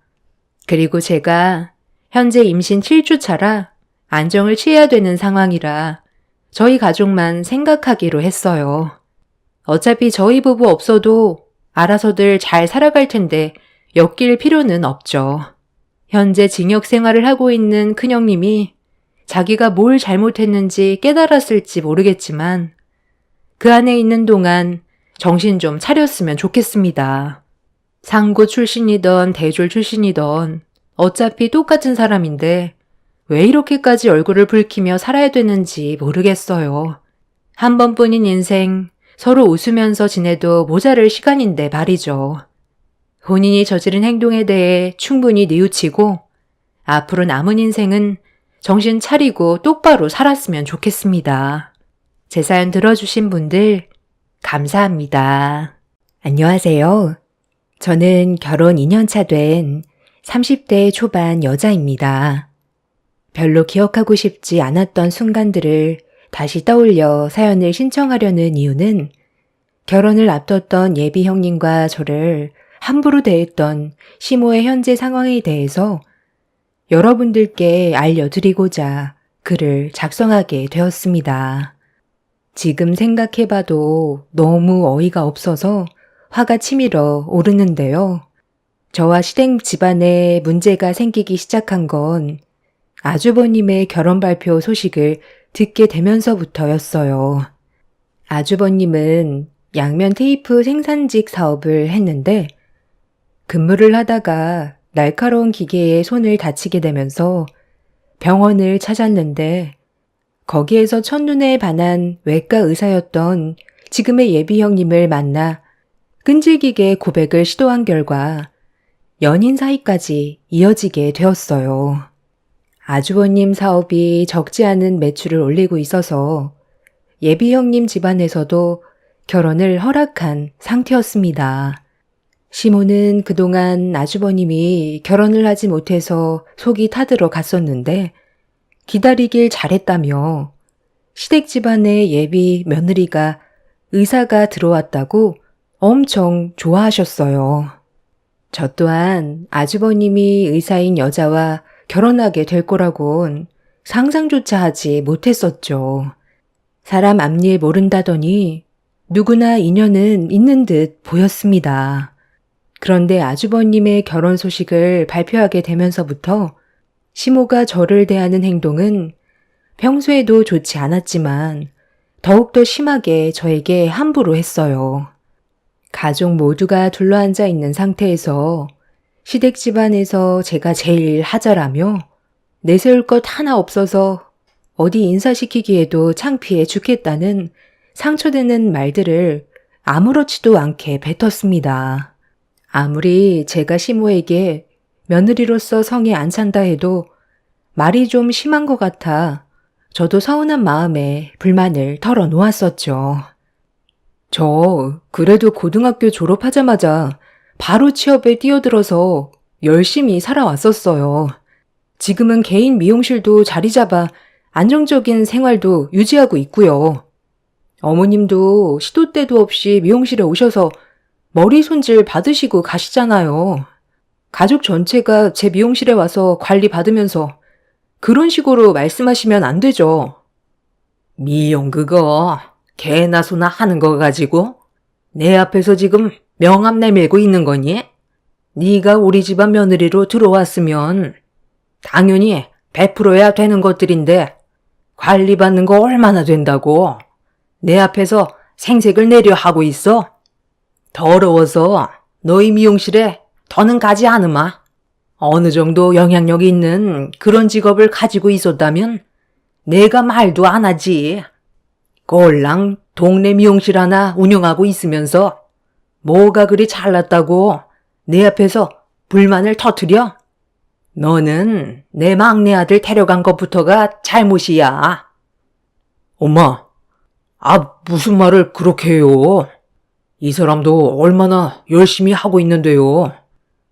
그리고 제가 현재 임신 7주차라 안정을 취해야 되는 상황이라 저희 가족만 생각하기로 했어요. 어차피 저희 부부 없어도 알아서들 잘 살아갈 텐데 엮일 필요는 없죠. 현재 징역 생활을 하고 있는 큰형님이 자기가 뭘 잘못했는지 깨달았을지 모르겠지만 그 안에 있는 동안 정신 좀 차렸으면 좋겠습니다. 상고 출신이던 대졸 출신이던 어차피 똑같은 사람인데 왜 이렇게까지 얼굴을 붉히며 살아야 되는지 모르겠어요. 한 번뿐인 인생, 서로 웃으면서 지내도 모자랄 시간인데 말이죠. 본인이 저지른 행동에 대해 충분히 뉘우치고 앞으로 남은 인생은 정신 차리고 똑바로 살았으면 좋겠습니다. 제 사연 들어주신 분들 감사합니다. 안녕하세요. 저는 결혼 2년차 된 30대 초반 여자입니다. 별로 기억하고 싶지 않았던 순간들을 다시 떠올려 사연을 신청하려는 이유는 결혼을 앞뒀던 예비 형님과 저를 함부로 대했던 시모의 현재 상황에 대해서 여러분들께 알려드리고자 글을 작성하게 되었습니다. 지금 생각해봐도 너무 어이가 없어서 화가 치밀어 오르는데요. 저와 시댁 집안에 문제가 생기기 시작한 건 아주버님의 결혼 발표 소식을 듣게 되면서부터였어요. 아주버님은 양면 테이프 생산직 사업을 했는데 근무를 하다가 날카로운 기계에 손을 다치게 되면서 병원을 찾았는데 거기에서 첫눈에 반한 외과 의사였던 지금의 예비 형님을 만나 끈질기게 고백을 시도한 결과 연인 사이까지 이어지게 되었어요. 아주버님 사업이 적지 않은 매출을 올리고 있어서 예비 형님 집안에서도 결혼을 허락한 상태였습니다. 시모는 그동안 아주버님이 결혼을 하지 못해서 속이 타들어 갔었는데 기다리길 잘했다며 시댁 집안의 예비 며느리가 의사가 들어왔다고 엄청 좋아하셨어요. 저 또한 아주버님이 의사인 여자와 결혼하게 될 거라곤 상상조차 하지 못했었죠. 사람 앞일 모른다더니 누구나 인연은 있는 듯 보였습니다. 그런데 아주버님의 결혼 소식을 발표하게 되면서부터 시모가 저를 대하는 행동은 평소에도 좋지 않았지만 더욱더 심하게 저에게 함부로 했어요. 가족 모두가 둘러앉아 있는 상태에서 시댁 집안에서 제가 제일 하자라며 내세울 것 하나 없어서 어디 인사시키기에도 창피해 죽겠다는 상처되는 말들을 아무렇지도 않게 뱉었습니다. 아무리 제가 시모에게 며느리로서 성에 안 찬다 해도 말이 좀 심한 것 같아 저도 서운한 마음에 불만을 털어놓았었죠. 저 그래도 고등학교 졸업하자마자 바로 취업에 뛰어들어서 열심히 살아왔었어요. 지금은 개인 미용실도 자리 잡아 안정적인 생활도 유지하고 있고요. 어머님도 시도 때도 없이 미용실에 오셔서 머리 손질 받으시고 가시잖아요. 가족 전체가 제 미용실에 와서 관리 받으면서 그런 식으로 말씀하시면 안 되죠. 미용 그거 개나 소나 하는 거 가지고 내 앞에서 지금 명함 내밀고 있는 거니? 네가 우리 집안 며느리로 들어왔으면 당연히 베풀어야 되는 것들인데 관리받는 거 얼마나 된다고 내 앞에서 생색을 내려 하고 있어? 더러워서 너희 미용실에 더는 가지 않으마. 어느 정도 영향력이 있는 그런 직업을 가지고 있었다면 내가 말도 안 하지. 꼴랑 동네 미용실 하나 운영하고 있으면서 뭐가 그리 잘났다고 내 앞에서 불만을 터뜨려? 너는 내 막내 아들 데려간 것부터가 잘못이야. 엄마, 무슨 말을 그렇게 해요? 이 사람도 얼마나 열심히 하고 있는데요.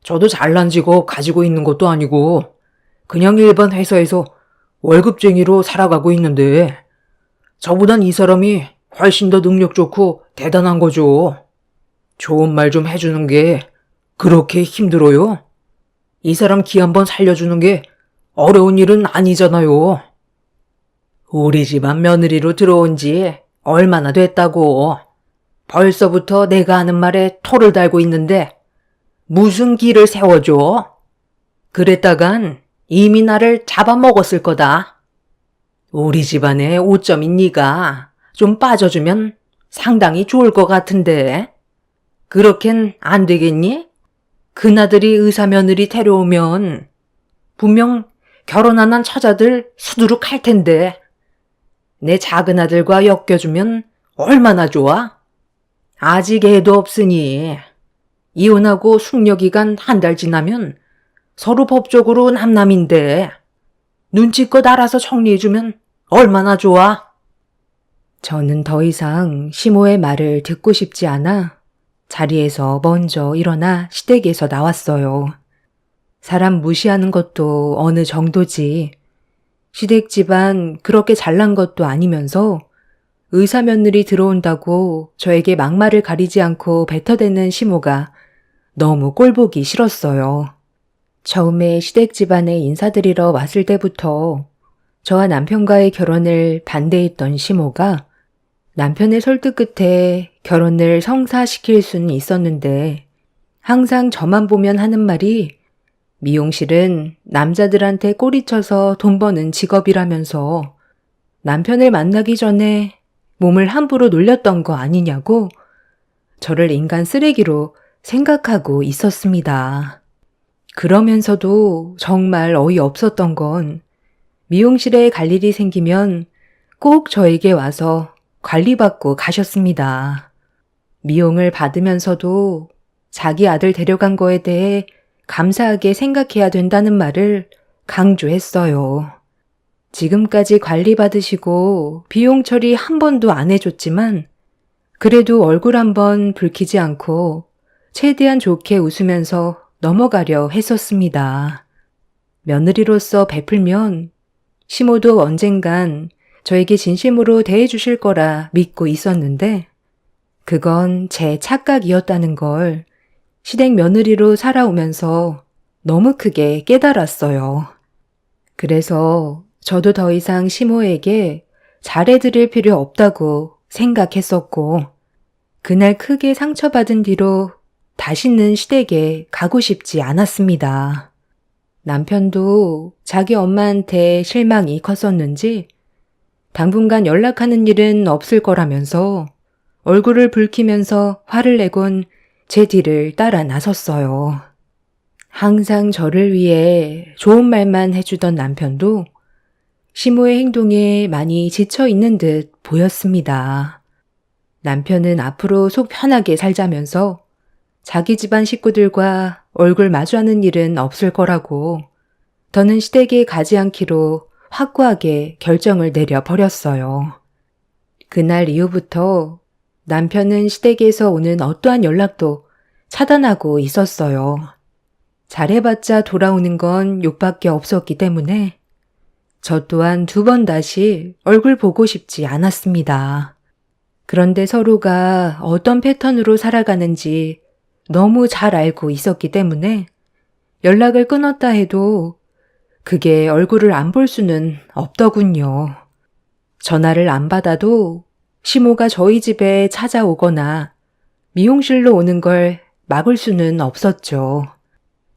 저도 잘난 직업 가지고 있는 것도 아니고 그냥 일반 회사에서 월급쟁이로 살아가고 있는데 저보단 이 사람이 훨씬 더 능력 좋고 대단한 거죠. 좋은 말 좀 해주는 게 그렇게 힘들어요? 이 사람 기 한번 살려주는 게 어려운 일은 아니잖아요. 우리 집안 며느리로 들어온 지 얼마나 됐다고. 벌써부터 내가 하는 말에 토를 달고 있는데 무슨 기를 세워줘? 그랬다간 이미 나를 잡아먹었을 거다. 우리 집안의 오점인 네가 좀 빠져주면 상당히 좋을 것 같은데 그렇겐 안 되겠니? 그나들이 의사 며느리 데려오면 분명 결혼 안 한 처자들 수두룩 할 텐데. 내 작은 아들과 엮여주면 얼마나 좋아? 아직 애도 없으니 이혼하고 숙려기간 한 달 지나면 서로 법적으로 남남인데 눈치껏 알아서 정리해주면 얼마나 좋아? 저는 더 이상 시모의 말을 듣고 싶지 않아 자리에서 먼저 일어나 시댁에서 나왔어요. 사람 무시하는 것도 어느 정도지. 시댁 집안 그렇게 잘난 것도 아니면서 의사 며느리 들어온다고 저에게 막말을 가리지 않고 뱉어대는 시모가 너무 꼴보기 싫었어요. 처음에 시댁 집안에 인사드리러 왔을 때부터 저와 남편과의 결혼을 반대했던 시모가 남편의 설득 끝에 결혼을 성사시킬 수는 있었는데 항상 저만 보면 하는 말이 미용실은 남자들한테 꼬리쳐서 돈 버는 직업이라면서 남편을 만나기 전에 몸을 함부로 놀렸던 거 아니냐고 저를 인간 쓰레기로 생각하고 있었습니다. 그러면서도 정말 어이없었던 건 미용실에 갈 일이 생기면 꼭 저에게 와서 관리받고 가셨습니다. 미용을 받으면서도 자기 아들 데려간 거에 대해 감사하게 생각해야 된다는 말을 강조했어요. 지금까지 관리받으시고 비용 처리 한 번도 안 해줬지만 그래도 얼굴 한번 붉히지 않고 최대한 좋게 웃으면서 넘어가려 했었습니다. 며느리로서 베풀면 시모도 언젠간 저에게 진심으로 대해주실 거라 믿고 있었는데 그건 제 착각이었다는 걸 시댁 며느리로 살아오면서 너무 크게 깨달았어요. 그래서 저도 더 이상 시모에게 잘해드릴 필요 없다고 생각했었고 그날 크게 상처받은 뒤로 다시는 시댁에 가고 싶지 않았습니다. 남편도 자기 엄마한테 실망이 컸었는지 당분간 연락하는 일은 없을 거라면서 얼굴을 붉히면서 화를 내곤 제 뒤를 따라 나섰어요. 항상 저를 위해 좋은 말만 해주던 남편도 시모의 행동에 많이 지쳐 있는 듯 보였습니다. 남편은 앞으로 속 편하게 살자면서 자기 집안 식구들과 얼굴 마주하는 일은 없을 거라고 더는 시댁에 가지 않기로 확고하게 결정을 내려버렸어요. 그날 이후부터 남편은 시댁에서 오는 어떠한 연락도 차단하고 있었어요. 잘해봤자 돌아오는 건 욕밖에 없었기 때문에 저 또한 2번 다시 얼굴 보고 싶지 않았습니다. 그런데 서로가 어떤 패턴으로 살아가는지 너무 잘 알고 있었기 때문에 연락을 끊었다 해도 그게 얼굴을 안 볼 수는 없더군요. 전화를 안 받아도 시모가 저희 집에 찾아오거나 미용실로 오는 걸 막을 수는 없었죠.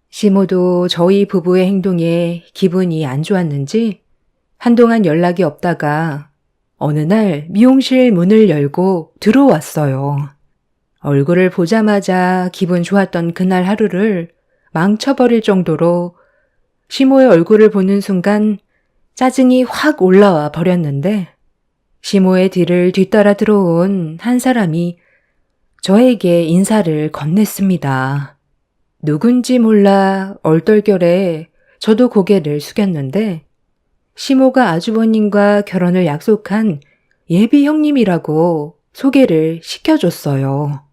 시모도 저희 부부의 행동에 기분이 안 좋았는지 한동안 연락이 없다가 어느 날 미용실 문을 열고 들어왔어요. 얼굴을 보자마자 기분 좋았던 그날 하루를 망쳐버릴 정도로 시모의 얼굴을 보는 순간 짜증이 확 올라와 버렸는데 시모의 뒤를 뒤따라 들어온 한 사람이 저에게 인사를 건넸습니다. 누군지 몰라 얼떨결에 저도 고개를 숙였는데 시모가 아주버님과 결혼을 약속한 예비 형님이라고 소개를 시켜줬어요.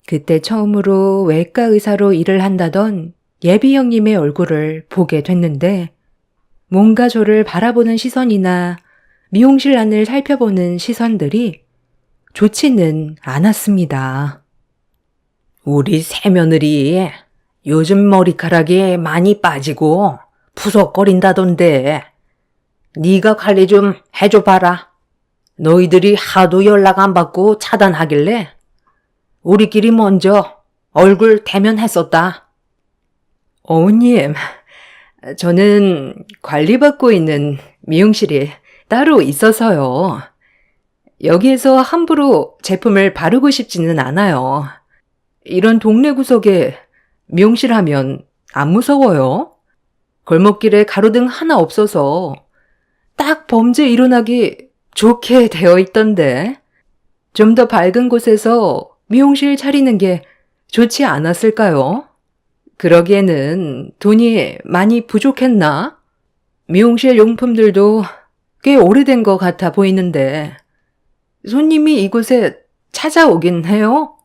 그때 처음으로 외과 의사로 일을 한다던 예비 형님의 얼굴을 보게 됐는데 뭔가 저를 바라보는 시선이나 미용실 안을 살펴보는 시선들이 좋지는 않았습니다. 우리 새며느리 요즘 머리카락이 많이 빠지고 푸석거린다던데 네가 관리 좀 해줘봐라. 너희들이 하도 연락 안 받고 차단하길래 우리끼리 먼저 얼굴 대면했었다. 어머님, 저는 관리받고 있는 미용실이 따로 있어서요. 여기에서 함부로 제품을 바르고 싶지는 않아요. 이런 동네 구석에 미용실 하면 안 무서워요? 골목길에 가로등 하나 없어서 딱 범죄 일어나기 좋게 되어 있던데. 좀 더 밝은 곳에서 미용실 차리는 게 좋지 않았을까요? 그러기에는 돈이 많이 부족했나? 미용실 용품들도 꽤 오래된 것 같아 보이는데 손님이 이곳에 찾아오긴 해요?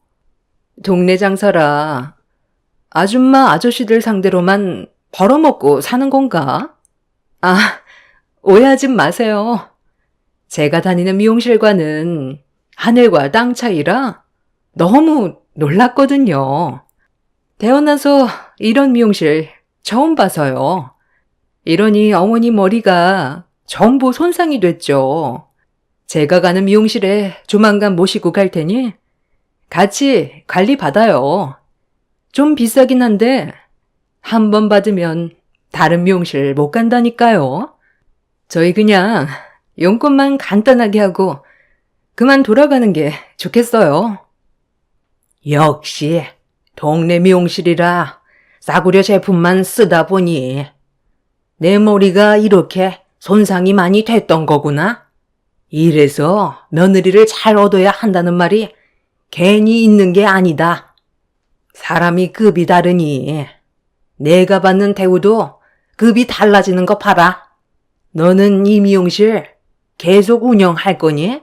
동네 장사라 아줌마 아저씨들 상대로만 벌어먹고 사는 건가? 아, 오해하지 마세요. 제가 다니는 미용실과는 하늘과 땅 차이라 너무 놀랐거든요. 태어나서 이런 미용실 처음 봐서요. 이러니 어머니 머리가 전부 손상이 됐죠. 제가 가는 미용실에 조만간 모시고 갈 테니 같이 관리 받아요. 좀 비싸긴 한데 한 번 받으면 다른 미용실 못 간다니까요. 저희 그냥 용건만 간단하게 하고 그만 돌아가는 게 좋겠어요. 역시 동네 미용실이라 싸구려 제품만 쓰다 보니 내 머리가 이렇게 손상이 많이 됐던 거구나. 이래서 며느리를 잘 얻어야 한다는 말이 괜히 있는 게 아니다. 사람이 급이 다르니 내가 받는 대우도 급이 달라지는 거 봐라. 너는 이 미용실 계속 운영할 거니?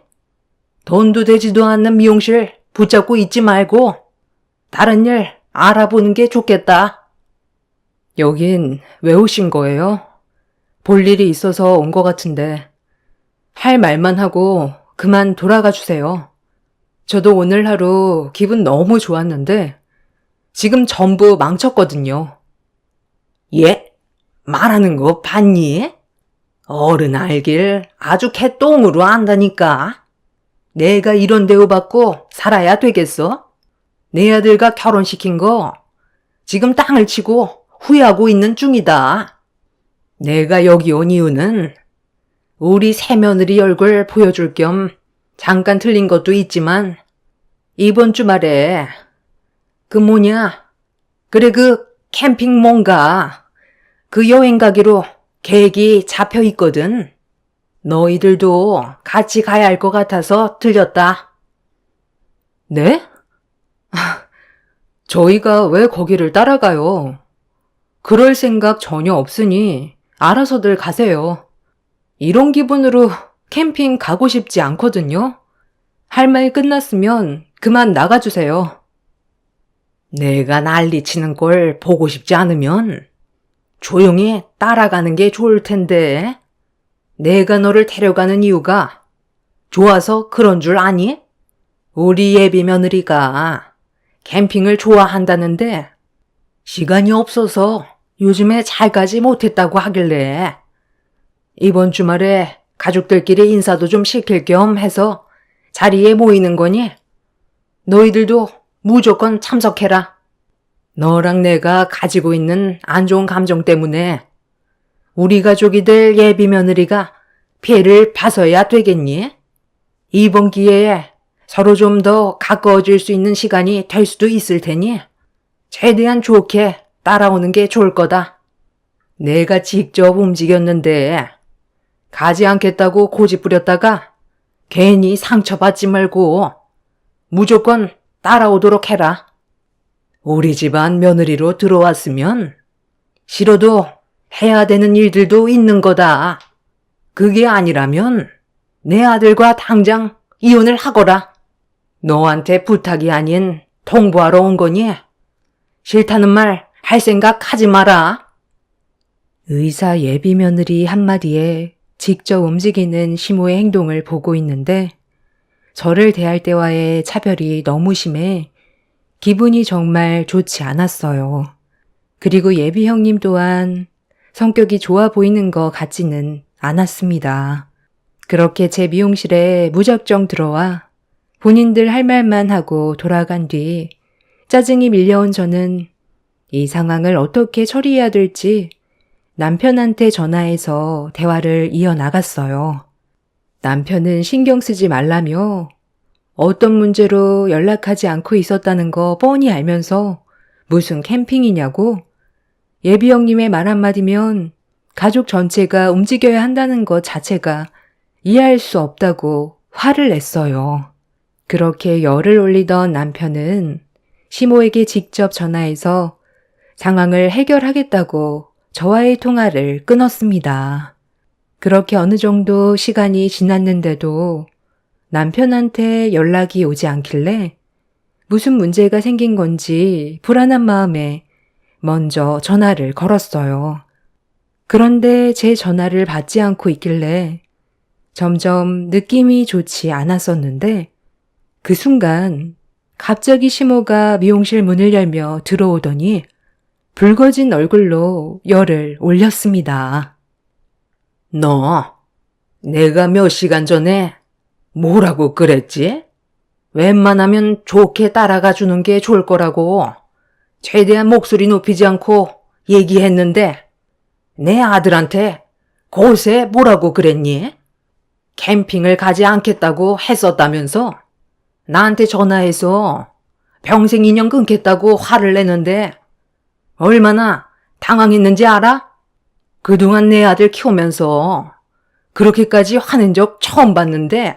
돈도 되지도 않는 미용실 붙잡고 있지 말고 다른 일 알아보는 게 좋겠다. 여긴 왜 오신 거예요? 볼 일이 있어서 온 것 같은데 할 말만 하고 그만 돌아가 주세요. 저도 오늘 하루 기분 너무 좋았는데 지금 전부 망쳤거든요. 예? 말하는 거 봤니? 어른 알길 아주 개똥으로 안다니까. 내가 이런 대우받고 살아야 되겠어? 내 아들과 결혼시킨 거 지금 땅을 치고 후회하고 있는 중이다. 내가 여기 온 이유는 우리 새며느리 얼굴 보여줄 겸 잠깐 틀린 것도 있지만 이번 주말에 그 캠핑 뭔가 그 여행 가기로 계획이 잡혀 있거든. 너희들도 같이 가야 할 것 같아서 들렸다. 네? 저희가 왜 거기를 따라가요? 그럴 생각 전혀 없으니 알아서들 가세요. 이런 기분으로 캠핑 가고 싶지 않거든요. 할 말 끝났으면 그만 나가주세요. 내가 난리치는 걸 보고 싶지 않으면 조용히 따라가는 게 좋을 텐데. 내가 너를 데려가는 이유가 좋아서 그런 줄 아니? 우리 예비 며느리가 캠핑을 좋아한다는데 시간이 없어서 요즘에 잘 가지 못했다고 하길래 이번 주말에 가족들끼리 인사도 좀 시킬 겸 해서 자리에 모이는 거니 너희들도 무조건 참석해라. 너랑 내가 가지고 있는 안 좋은 감정 때문에 우리 가족이 될 예비 며느리가 피해를 봐서야 되겠니? 이번 기회에 서로 좀 더 가까워질 수 있는 시간이 될 수도 있을 테니 최대한 좋게 따라오는 게 좋을 거다. 내가 직접 움직였는데 가지 않겠다고 고집 부렸다가 괜히 상처받지 말고 무조건 따라오도록 해라. 우리 집안 며느리로 들어왔으면 싫어도 해야 되는 일들도 있는 거다. 그게 아니라면 내 아들과 당장 이혼을 하거라. 너한테 부탁이 아닌 통보하러 온 거니 싫다는 말 할 생각 하지 마라. 의사 예비 며느리 한마디에 직접 움직이는 시모의 행동을 보고 있는데 저를 대할 때와의 차별이 너무 심해 기분이 정말 좋지 않았어요. 그리고 예비 형님 또한 성격이 좋아 보이는 것 같지는 않았습니다. 그렇게 제 미용실에 무작정 들어와 본인들 할 말만 하고 돌아간 뒤 짜증이 밀려온 저는 이 상황을 어떻게 처리해야 될지 남편한테 전화해서 대화를 이어나갔어요. 남편은 신경 쓰지 말라며 어떤 문제로 연락하지 않고 있었다는 거 뻔히 알면서 무슨 캠핑이냐고 예비 형님의 말 한마디면 가족 전체가 움직여야 한다는 것 자체가 이해할 수 없다고 화를 냈어요. 그렇게 열을 올리던 남편은 시모에게 직접 전화해서 상황을 해결하겠다고 저와의 통화를 끊었습니다. 그렇게 어느 정도 시간이 지났는데도 남편한테 연락이 오지 않길래 무슨 문제가 생긴 건지 불안한 마음에 먼저 전화를 걸었어요. 그런데 제 전화를 받지 않고 있길래 점점 느낌이 좋지 않았었는데 그 순간 갑자기 시모가 미용실 문을 열며 들어오더니 붉어진 얼굴로 열을 올렸습니다. 너, 내가 몇 시간 전에 뭐라고 그랬지? 웬만하면 좋게 따라가 주는 게 좋을 거라고 최대한 목소리 높이지 않고 얘기했는데 내 아들한테 곳에 뭐라고 그랬니? 캠핑을 가지 않겠다고 했었다면서 나한테 전화해서 평생 인연 끊겠다고 화를 내는데 얼마나 당황했는지 알아? 그동안 내 아들 키우면서 그렇게까지 화낸 적 처음 봤는데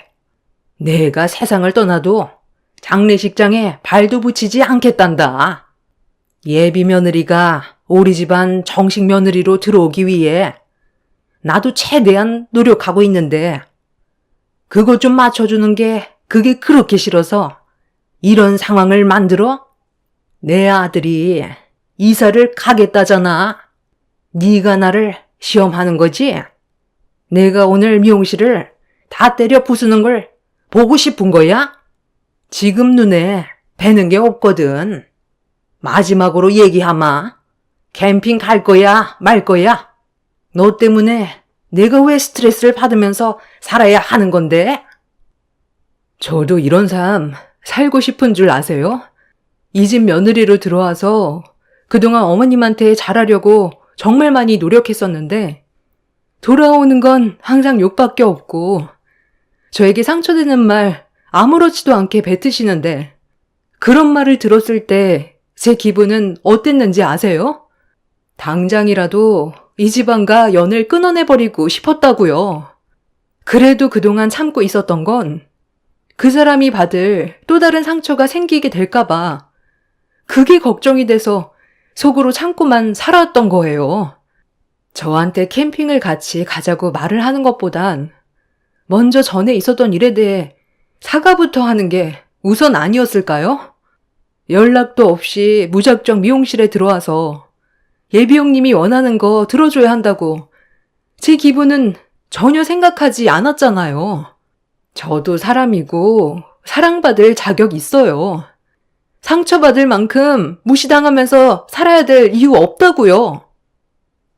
내가 세상을 떠나도 장례식장에 발도 붙이지 않겠단다. 예비 며느리가 우리 집안 정식 며느리로 들어오기 위해 나도 최대한 노력하고 있는데 그것 좀 맞춰주는 게 그게 그렇게 싫어서 이런 상황을 만들어? 내 아들이 이사를 가겠다잖아. 네가 나를 시험하는 거지? 내가 오늘 미용실을 다 때려 부수는 걸 보고 싶은 거야? 지금 눈에 뵈는 게 없거든. 마지막으로 얘기하마. 캠핑 갈 거야, 말 거야? 너 때문에 내가 왜 스트레스를 받으면서 살아야 하는 건데? 저도 이런 삶 살고 싶은 줄 아세요? 이 집 며느리로 들어와서 그동안 어머님한테 잘하려고 정말 많이 노력했었는데 돌아오는 건 항상 욕밖에 없고 저에게 상처되는 말 아무렇지도 않게 뱉으시는데 그런 말을 들었을 때 제 기분은 어땠는지 아세요? 당장이라도 이 집안과 연을 끊어내버리고 싶었다고요. 그래도 그동안 참고 있었던 건 그 사람이 받을 또 다른 상처가 생기게 될까봐 그게 걱정이 돼서 속으로 참고만 살아왔던 거예요. 저한테 캠핑을 같이 가자고 말을 하는 것보단 먼저 전에 있었던 일에 대해 사과부터 하는 게 우선 아니었을까요? 연락도 없이 무작정 미용실에 들어와서 예비 형님이 원하는 거 들어줘야 한다고 제 기분은 전혀 생각하지 않았잖아요. 저도 사람이고 사랑받을 자격 있어요. 상처받을 만큼 무시당하면서 살아야 될 이유 없다고요.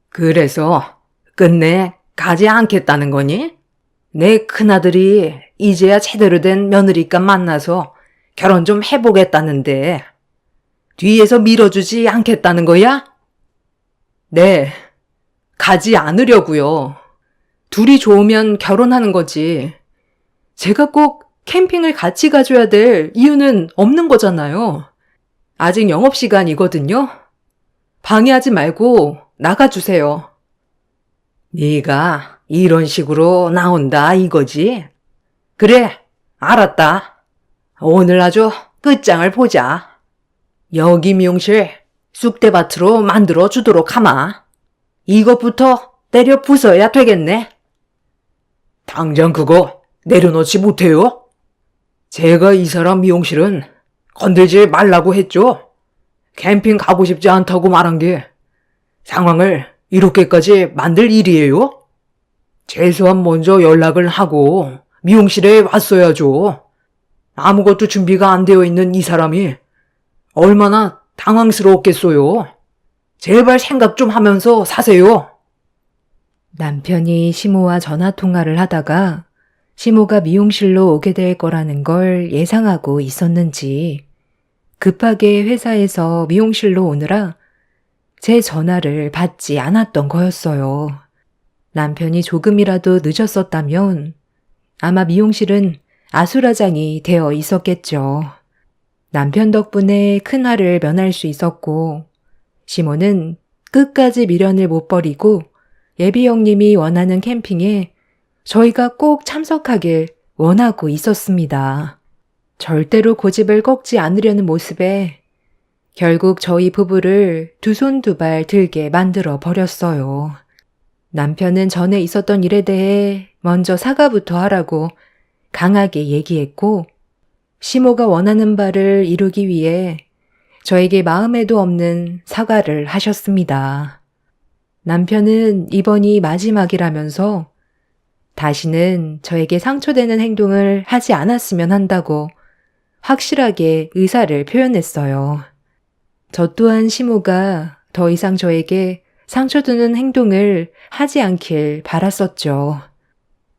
그래서 끝내 가지 않겠다는 거니? 내 큰아들이 이제야 제대로 된 며느리감 만나서 결혼 좀 해보겠다는데 뒤에서 밀어주지 않겠다는 거야? 네, 가지 않으려고요. 둘이 좋으면 결혼하는 거지. 제가 꼭 캠핑을 같이 가줘야 될 이유는 없는 거잖아요. 아직 영업시간이거든요. 방해하지 말고 나가주세요. 네가 이런 식으로 나온다 이거지? 그래, 알았다. 오늘 아주 끝장을 보자. 여기 미용실 쑥대밭으로 만들어 주도록 하마. 이것부터 때려 부숴야 되겠네. 당장 그거 내려놓지 못해요? 제가 이 사람 미용실은 건들지 말라고 했죠. 캠핑 가고 싶지 않다고 말한 게 상황을 이렇게까지 만들 일이에요? 최소한 먼저 연락을 하고 미용실에 왔어야죠. 아무것도 준비가 안 되어 있는 이 사람이 얼마나 당황스러웠겠어요. 제발 생각 좀 하면서 사세요. 남편이 시모와 전화통화를 하다가 시모가 미용실로 오게 될 거라는 걸 예상하고 있었는지 급하게 회사에서 미용실로 오느라 제 전화를 받지 않았던 거였어요. 남편이 조금이라도 늦었었다면 아마 미용실은 아수라장이 되어 있었겠죠. 남편 덕분에 큰 화를 면할 수 있었고 시모는 끝까지 미련을 못 버리고 예비 형님이 원하는 캠핑에 저희가 꼭 참석하길 원하고 있었습니다. 절대로 고집을 꺾지 않으려는 모습에 결국 저희 부부를 두 손 두 발 들게 만들어 버렸어요. 남편은 전에 있었던 일에 대해 먼저 사과부터 하라고 강하게 얘기했고, 시모가 원하는 바를 이루기 위해 저에게 마음에도 없는 사과를 하셨습니다. 남편은 이번이 마지막이라면서 다시는 저에게 상처되는 행동을 하지 않았으면 한다고 확실하게 의사를 표현했어요. 저 또한 시모가 더 이상 저에게 상처 주는 행동을 하지 않길 바랐었죠.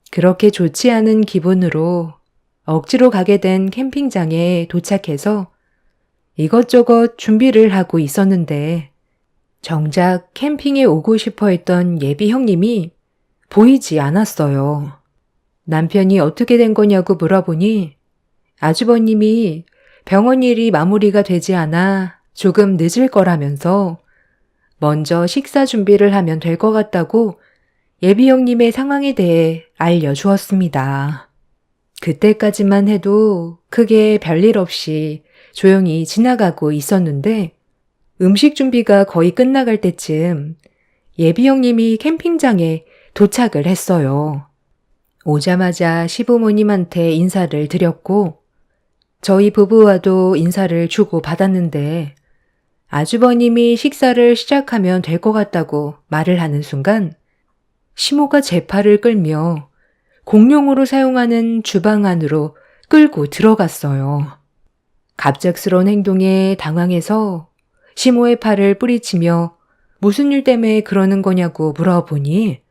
그렇게 좋지 않은 기분으로 억지로 가게 된 캠핑장에 도착해서 이것저것 준비를 하고 있었는데 정작 캠핑에 오고 싶어 했던 예비 형님이 보이지 않았어요. 남편이 어떻게 된 거냐고 물어보니 아주버님이 병원 일이 마무리가 되지 않아 조금 늦을 거라면서 먼저 식사 준비를 하면 될 것 같다고 예비 형님의 상황에 대해 알려주었습니다. 그때까지만 해도 크게 별일 없이 조용히 지나가고 있었는데 음식 준비가 거의 끝나갈 때쯤 예비 형님이 캠핑장에 도착을 했어요. 오자마자 시부모님한테 인사를 드렸고 저희 부부와도 인사를 주고 받았는데 아주버님이 식사를 시작하면 될 것 같다고 말을 하는 순간 시모가 제 팔을 끌며 공용으로 사용하는 주방 안으로 끌고 들어갔어요. 갑작스러운 행동에 당황해서 시모의 팔을 뿌리치며 무슨 일 때문에 그러는 거냐고 물어보니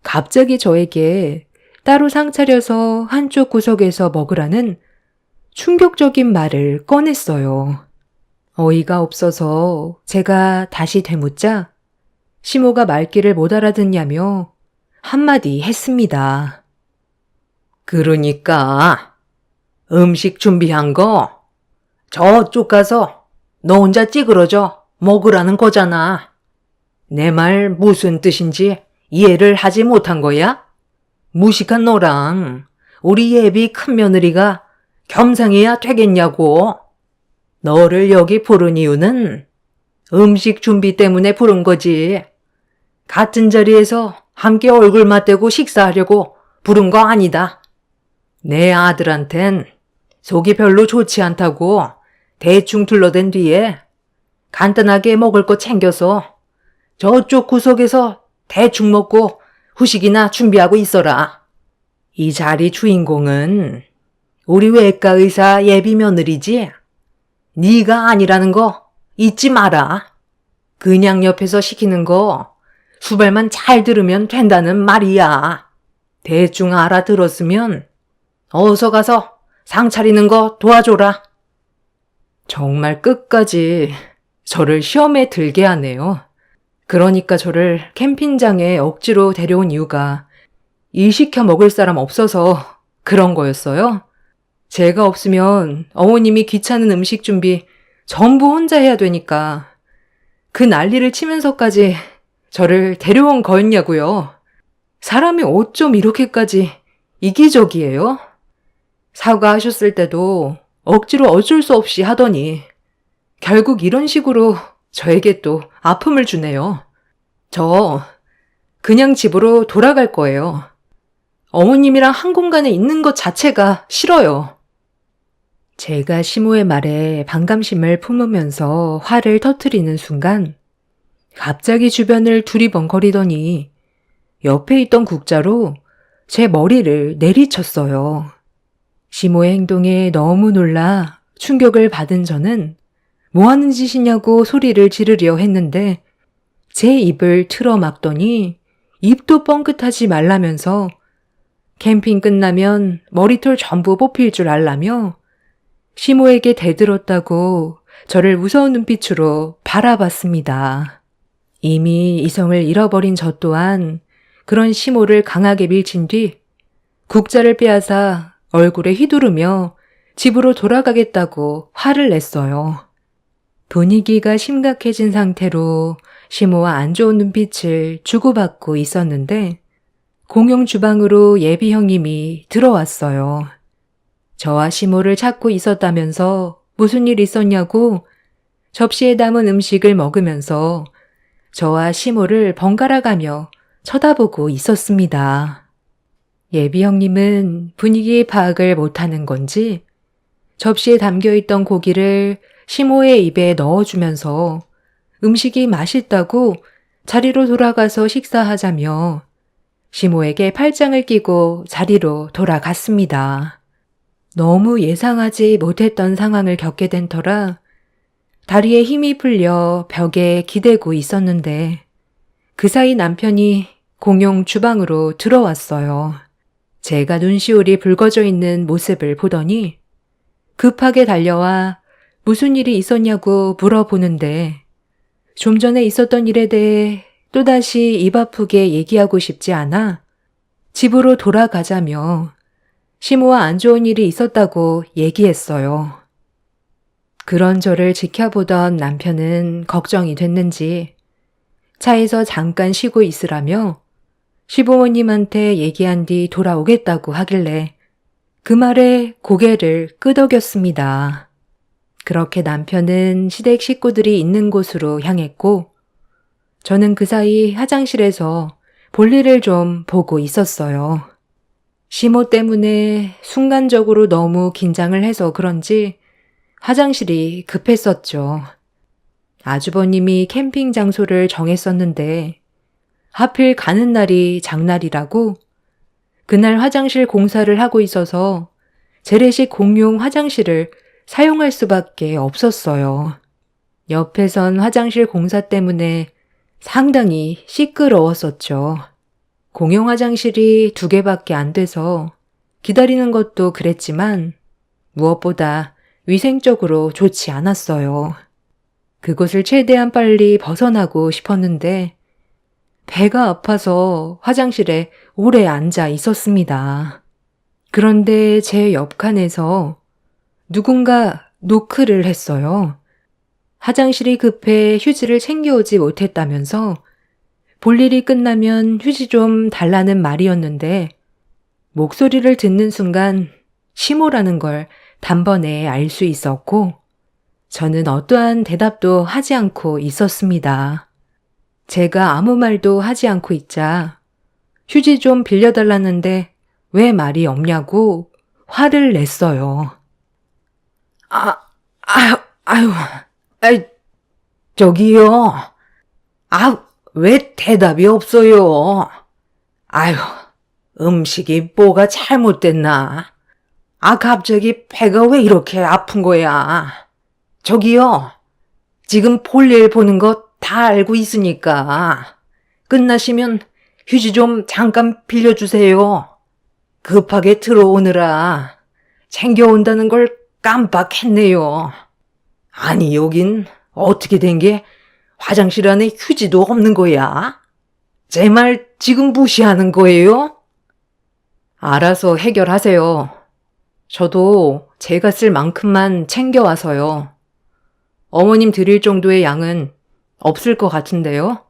갑자기 저에게 따로 상 차려서 한쪽 구석에서 먹으라는 충격적인 말을 꺼냈어요. 어이가 없어서 제가 다시 되묻자 시모가 말귀를 못 알아듣냐며 한마디 했습니다. 그러니까 음식 준비한 거 저쪽 가서 너 혼자 찌그러져 먹으라는 거잖아. 내 말 무슨 뜻인지 이해를 하지 못한 거야? 무식한 너랑 우리 예비 큰며느리가 겸상해야 되겠냐고. 너를 여기 부른 이유는 음식 준비 때문에 부른 거지. 같은 자리에서 함께 얼굴 맞대고 식사하려고 부른 거 아니다. 내 아들한텐 속이 별로 좋지 않다고 대충 둘러댄 뒤에 간단하게 먹을 거 챙겨서 저쪽 구석에서 대충 먹고 후식이나 준비하고 있어라. 이 자리 주인공은 우리 외과 의사 예비 며느리지. 네가 아니라는 거 잊지 마라. 그냥 옆에서 시키는 거 수발만 잘 들으면 된다는 말이야. 대충 알아들었으면 어서 가서 상 차리는 거 도와줘라. 정말 끝까지 저를 시험에 들게 하네요. 그러니까 저를 캠핑장에 억지로 데려온 이유가 일 시켜 먹을 사람 없어서 그런 거였어요. 제가 없으면 어머님이 귀찮은 음식 준비 전부 혼자 해야 되니까 그 난리를 치면서까지 저를 데려온 거였냐고요. 사람이 어쩜 이렇게까지 이기적이에요? 사과하셨을 때도 억지로 어쩔 수 없이 하더니 결국 이런 식으로 저에게 또 아픔을 주네요. 저 그냥 집으로 돌아갈 거예요. 어머님이랑 한 공간에 있는 것 자체가 싫어요. 제가 시모의 말에 반감심을 품으면서 화를 터뜨리는 순간 갑자기 주변을 두리번거리더니 옆에 있던 국자로 제 머리를 내리쳤어요. 시모의 행동에 너무 놀라 충격을 받은 저는 뭐 하는 짓이냐고 소리를 지르려 했는데 제 입을 틀어막더니 입도 뻥끗하지 말라면서 캠핑 끝나면 머리털 전부 뽑힐 줄 알라며 시모에게 대들었다고 저를 무서운 눈빛으로 바라봤습니다. 이미 이성을 잃어버린 저 또한 그런 시모를 강하게 밀친 뒤 국자를 빼앗아 얼굴에 휘두르며 집으로 돌아가겠다고 화를 냈어요. 분위기가 심각해진 상태로 시모와 안 좋은 눈빛을 주고받고 있었는데 공용 주방으로 예비 형님이 들어왔어요. 저와 시모를 찾고 있었다면서 무슨 일 있었냐고 접시에 담은 음식을 먹으면서 저와 시모를 번갈아 가며 쳐다보고 있었습니다. 예비 형님은 분위기 파악을 못하는 건지 접시에 담겨있던 고기를 시모의 입에 넣어주면서 음식이 맛있다고 자리로 돌아가서 식사하자며 시모에게 팔짱을 끼고 자리로 돌아갔습니다. 너무 예상하지 못했던 상황을 겪게 된 터라 다리에 힘이 풀려 벽에 기대고 있었는데 그 사이 남편이 공용 주방으로 들어왔어요. 제가 눈시울이 붉어져 있는 모습을 보더니 급하게 달려와 무슨 일이 있었냐고 물어보는데 좀 전에 있었던 일에 대해 또다시 입 아프게 얘기하고 싶지 않아 집으로 돌아가자며 시모와 안 좋은 일이 있었다고 얘기했어요. 그런 저를 지켜보던 남편은 걱정이 됐는지 차에서 잠깐 쉬고 있으라며 시부모님한테 얘기한 뒤 돌아오겠다고 하길래 그 말에 고개를 끄덕였습니다. 그렇게 남편은 시댁 식구들이 있는 곳으로 향했고 저는 그 사이 화장실에서 볼일을 좀 보고 있었어요. 시모 때문에 순간적으로 너무 긴장을 해서 그런지 화장실이 급했었죠. 아주버님이 캠핑 장소를 정했었는데 하필 가는 날이 장날이라고 그날 화장실 공사를 하고 있어서 재래식 공용 화장실을 사용할 수밖에 없었어요. 옆에선 화장실 공사 때문에 상당히 시끄러웠었죠. 공용 화장실이 2개밖에 안 돼서 기다리는 것도 그랬지만 무엇보다 위생적으로 좋지 않았어요. 그곳을 최대한 빨리 벗어나고 싶었는데 배가 아파서 화장실에 오래 앉아 있었습니다. 그런데 제 옆칸에서 누군가 노크를 했어요. 화장실이 급해 휴지를 챙겨오지 못했다면서 볼일이 끝나면 휴지 좀 달라는 말이었는데 목소리를 듣는 순간 시모라는 걸 단번에 알 수 있었고 저는 어떠한 대답도 하지 않고 있었습니다. 제가 아무 말도 하지 않고 있자 휴지 좀 빌려달라는데 왜 말이 없냐고 화를 냈어요. 저기요. 왜 대답이 없어요? 음식이 뭐가 잘못됐나? 갑자기 배가 왜 이렇게 아픈 거야? 저기요. 지금 볼일 보는 거 다 알고 있으니까 끝나시면 휴지 좀 잠깐 빌려주세요. 급하게 들어오느라 챙겨온다는 걸 깜빡했네요. 아니, 여긴 어떻게 된 게 화장실 안에 휴지도 없는 거야? 제 말 지금 무시하는 거예요? 알아서 해결하세요. 저도 제가 쓸 만큼만 챙겨와서요. 어머님 드릴 정도의 양은 없을 것 같은데요.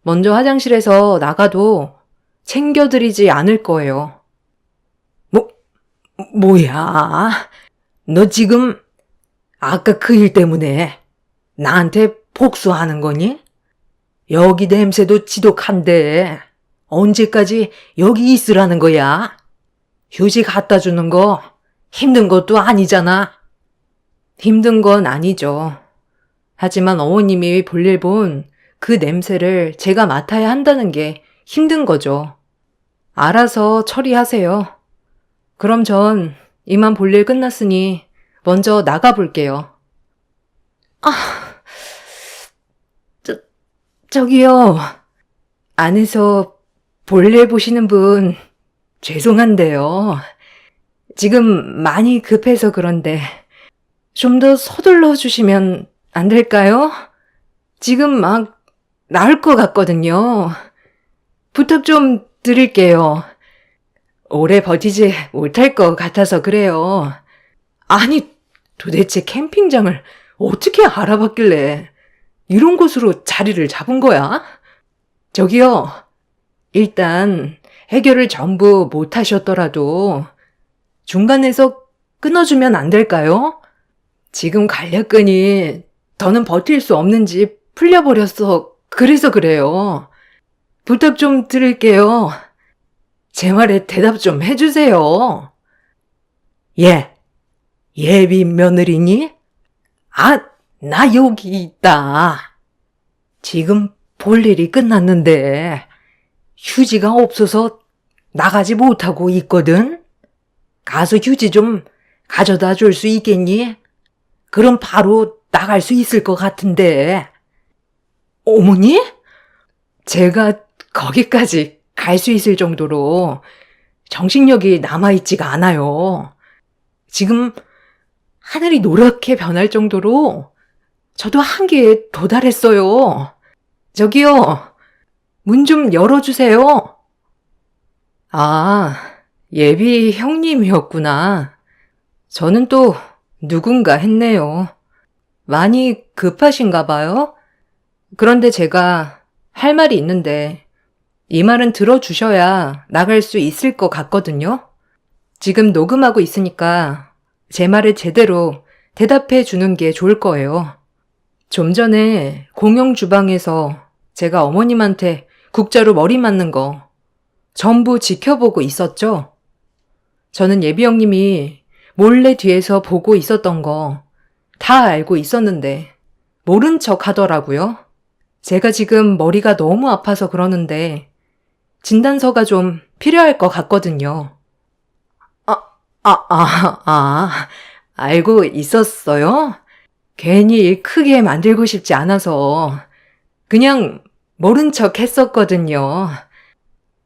먼저 화장실에서 나가도 챙겨드리지 않을 거예요. 뭐야? 너 지금 아까 그 일 때문에 나한테 복수하는 거니? 여기 냄새도 지독한데 언제까지 여기 있으라는 거야? 휴지 갖다 주는 거 힘든 것도 아니잖아. 힘든 건 아니죠. 하지만 어머님이 볼일 본 그 냄새를 제가 맡아야 한다는 게 힘든 거죠. 알아서 처리하세요. 그럼 전 이만 볼일 끝났으니 먼저 나가볼게요. 저기요. 안에서 볼일 보시는 분 죄송한데요. 지금 많이 급해서 그런데 좀 더 서둘러 주시면 안 될까요? 지금 막 나을 것 같거든요. 부탁 좀 드릴게요. 오래 버티지 못할 것 같아서 그래요. 아니, 도대체 캠핑장을 어떻게 알아봤길래 이런 곳으로 자리를 잡은 거야? 저기요, 일단 해결을 전부 못 하셨더라도 중간에서 끊어주면 안 될까요? 지금 관략근이 더는 버틸 수 없는지 풀려버렸어. 그래서 그래요. 부탁 좀 드릴게요. 제 말에 대답 좀 해주세요. 예, 예비 며느리니? 아, 나 여기 있다. 지금 볼 일이 끝났는데 휴지가 없어서 나가지 못하고 있거든. 가서 휴지 좀 가져다 줄 수 있겠니? 그럼 바로 나갈 수 있을 것 같은데. 어머니? 제가 거기까지 갈 수 있을 정도로 정신력이 남아있지가 않아요. 지금 하늘이 노랗게 변할 정도로 저도 한계에 도달했어요. 저기요, 문 좀 열어주세요. 아, 예비 형님이었구나. 저는 또 누군가 했네요. 많이 급하신가 봐요? 그런데 제가 할 말이 있는데 이 말은 들어주셔야 나갈 수 있을 것 같거든요. 지금 녹음하고 있으니까 제 말을 제대로 대답해 주는 게 좋을 거예요. 좀 전에 공용 주방에서 제가 어머님한테 국자로 머리 맞는 거 전부 지켜보고 있었죠? 저는 예비 형님이 몰래 뒤에서 보고 있었던 거 다 알고 있었는데 모른 척 하더라고요. 제가 지금 머리가 너무 아파서 그러는데 진단서가 좀 필요할 것 같거든요. 알고 있었어요? 괜히 크게 만들고 싶지 않아서 그냥 모른 척 했었거든요.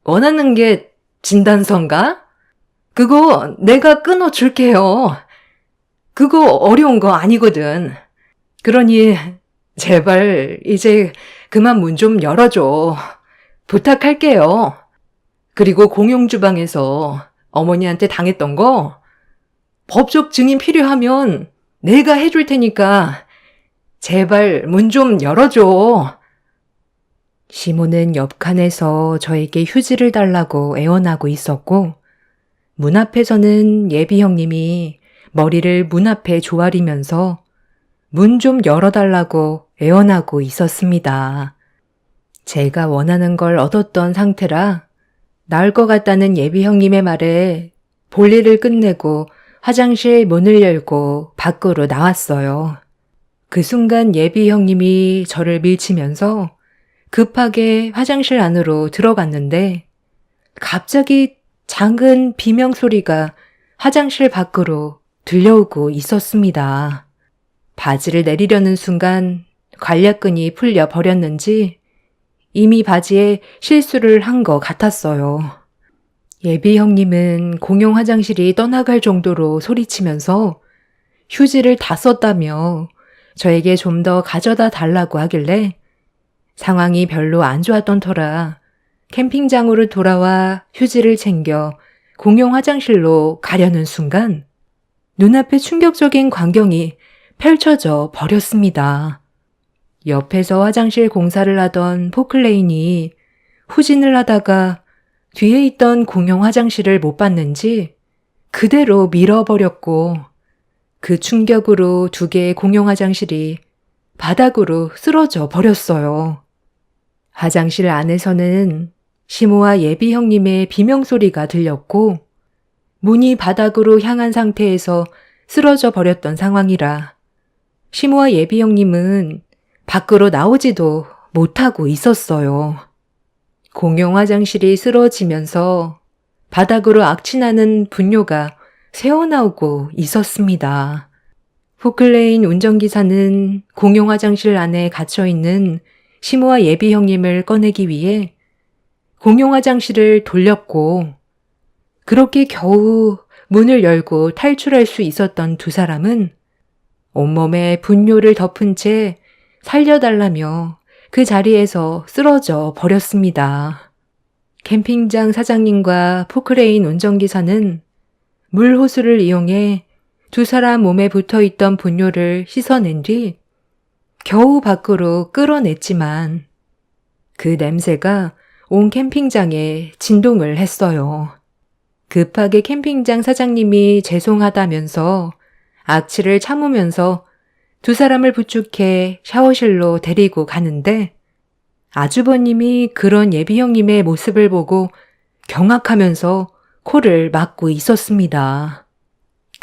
원하는 게 진단서인가? 그거 내가 끊어줄게요. 그거 어려운 거 아니거든. 그러니 제발 이제 그만 문 좀 열어줘. 부탁할게요. 그리고 공용 주방에서 어머니한테 당했던 거 법적 증인 필요하면 내가 해줄 테니까 제발 문 좀 열어줘. 시모는 옆칸에서 저에게 휴지를 달라고 애원하고 있었고 문 앞에서는 예비 형님이 머리를 문 앞에 조아리면서 문 좀 열어달라고 애원하고 있었습니다. 제가 원하는 걸 얻었던 상태라 나을 것 같다는 예비 형님의 말에 볼일을 끝내고 화장실 문을 열고 밖으로 나왔어요. 그 순간 예비 형님이 저를 밀치면서 급하게 화장실 안으로 들어갔는데 갑자기 작은 비명 소리가 화장실 밖으로 들려오고 있었습니다. 바지를 내리려는 순간 관략근이 풀려 버렸는지 이미 바지에 실수를 한 것 같았어요. 예비 형님은 공용 화장실이 떠나갈 정도로 소리치면서 휴지를 다 썼다며 저에게 좀 더 가져다 달라고 하길래 상황이 별로 안 좋았던 터라 캠핑장으로 돌아와 휴지를 챙겨 공용 화장실로 가려는 순간 눈앞에 충격적인 광경이 펼쳐져 버렸습니다. 옆에서 화장실 공사를 하던 포클레인이 후진을 하다가 뒤에 있던 공용 화장실을 못 봤는지 그대로 밀어버렸고 그 충격으로 두 개의 공용 화장실이 바닥으로 쓰러져 버렸어요. 화장실 안에서는 시모와 예비 형님의 비명소리가 들렸고 문이 바닥으로 향한 상태에서 쓰러져 버렸던 상황이라 시모와 예비 형님은 밖으로 나오지도 못하고 있었어요. 공용 화장실이 쓰러지면서 바닥으로 악취나는 분뇨가 새어나오고 있었습니다. 포클레인 운전기사는 공용 화장실 안에 갇혀있는 시모와 예비 형님을 꺼내기 위해 공용 화장실을 돌렸고 그렇게 겨우 문을 열고 탈출할 수 있었던 두 사람은 온몸에 분뇨를 덮은 채 살려달라며 그 자리에서 쓰러져 버렸습니다. 캠핑장 사장님과 포크레인 운전기사는 물호수를 이용해 두 사람 몸에 붙어 있던 분뇨를 씻어낸 뒤 겨우 밖으로 끌어냈지만 그 냄새가 온 캠핑장에 진동을 했어요. 급하게 캠핑장 사장님이 죄송하다면서 악취를 참으면서 두 사람을 부축해 샤워실로 데리고 가는데 아주버님이 그런 예비 형님의 모습을 보고 경악하면서 코를 막고 있었습니다.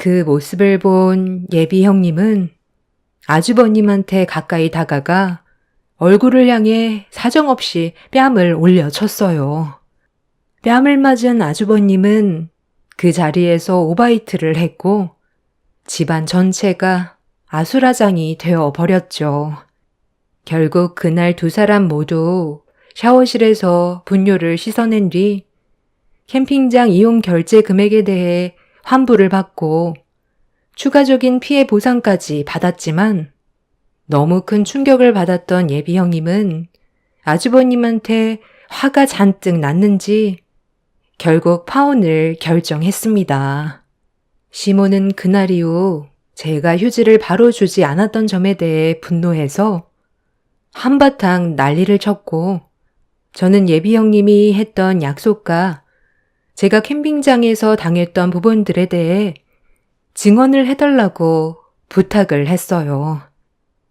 그 모습을 본 예비 형님은 아주버님한테 가까이 다가가 얼굴을 향해 사정없이 뺨을 올려쳤어요. 뺨을 맞은 아주버님은 그 자리에서 오바이트를 했고 집안 전체가 아수라장이 되어 버렸죠. 결국 그날 두 사람 모두 샤워실에서 분뇨를 씻어낸 뒤 캠핑장 이용 결제 금액에 대해 환불을 받고 추가적인 피해 보상까지 받았지만 너무 큰 충격을 받았던 예비 형님은 아주버님한테 화가 잔뜩 났는지 결국 파혼을 결정했습니다. 시모는 그날 이후 제가 휴지를 바로 주지 않았던 점에 대해 분노해서 한바탕 난리를 쳤고 저는 예비 형님이 했던 약속과 제가 캠핑장에서 당했던 부분들에 대해 증언을 해달라고 부탁을 했어요.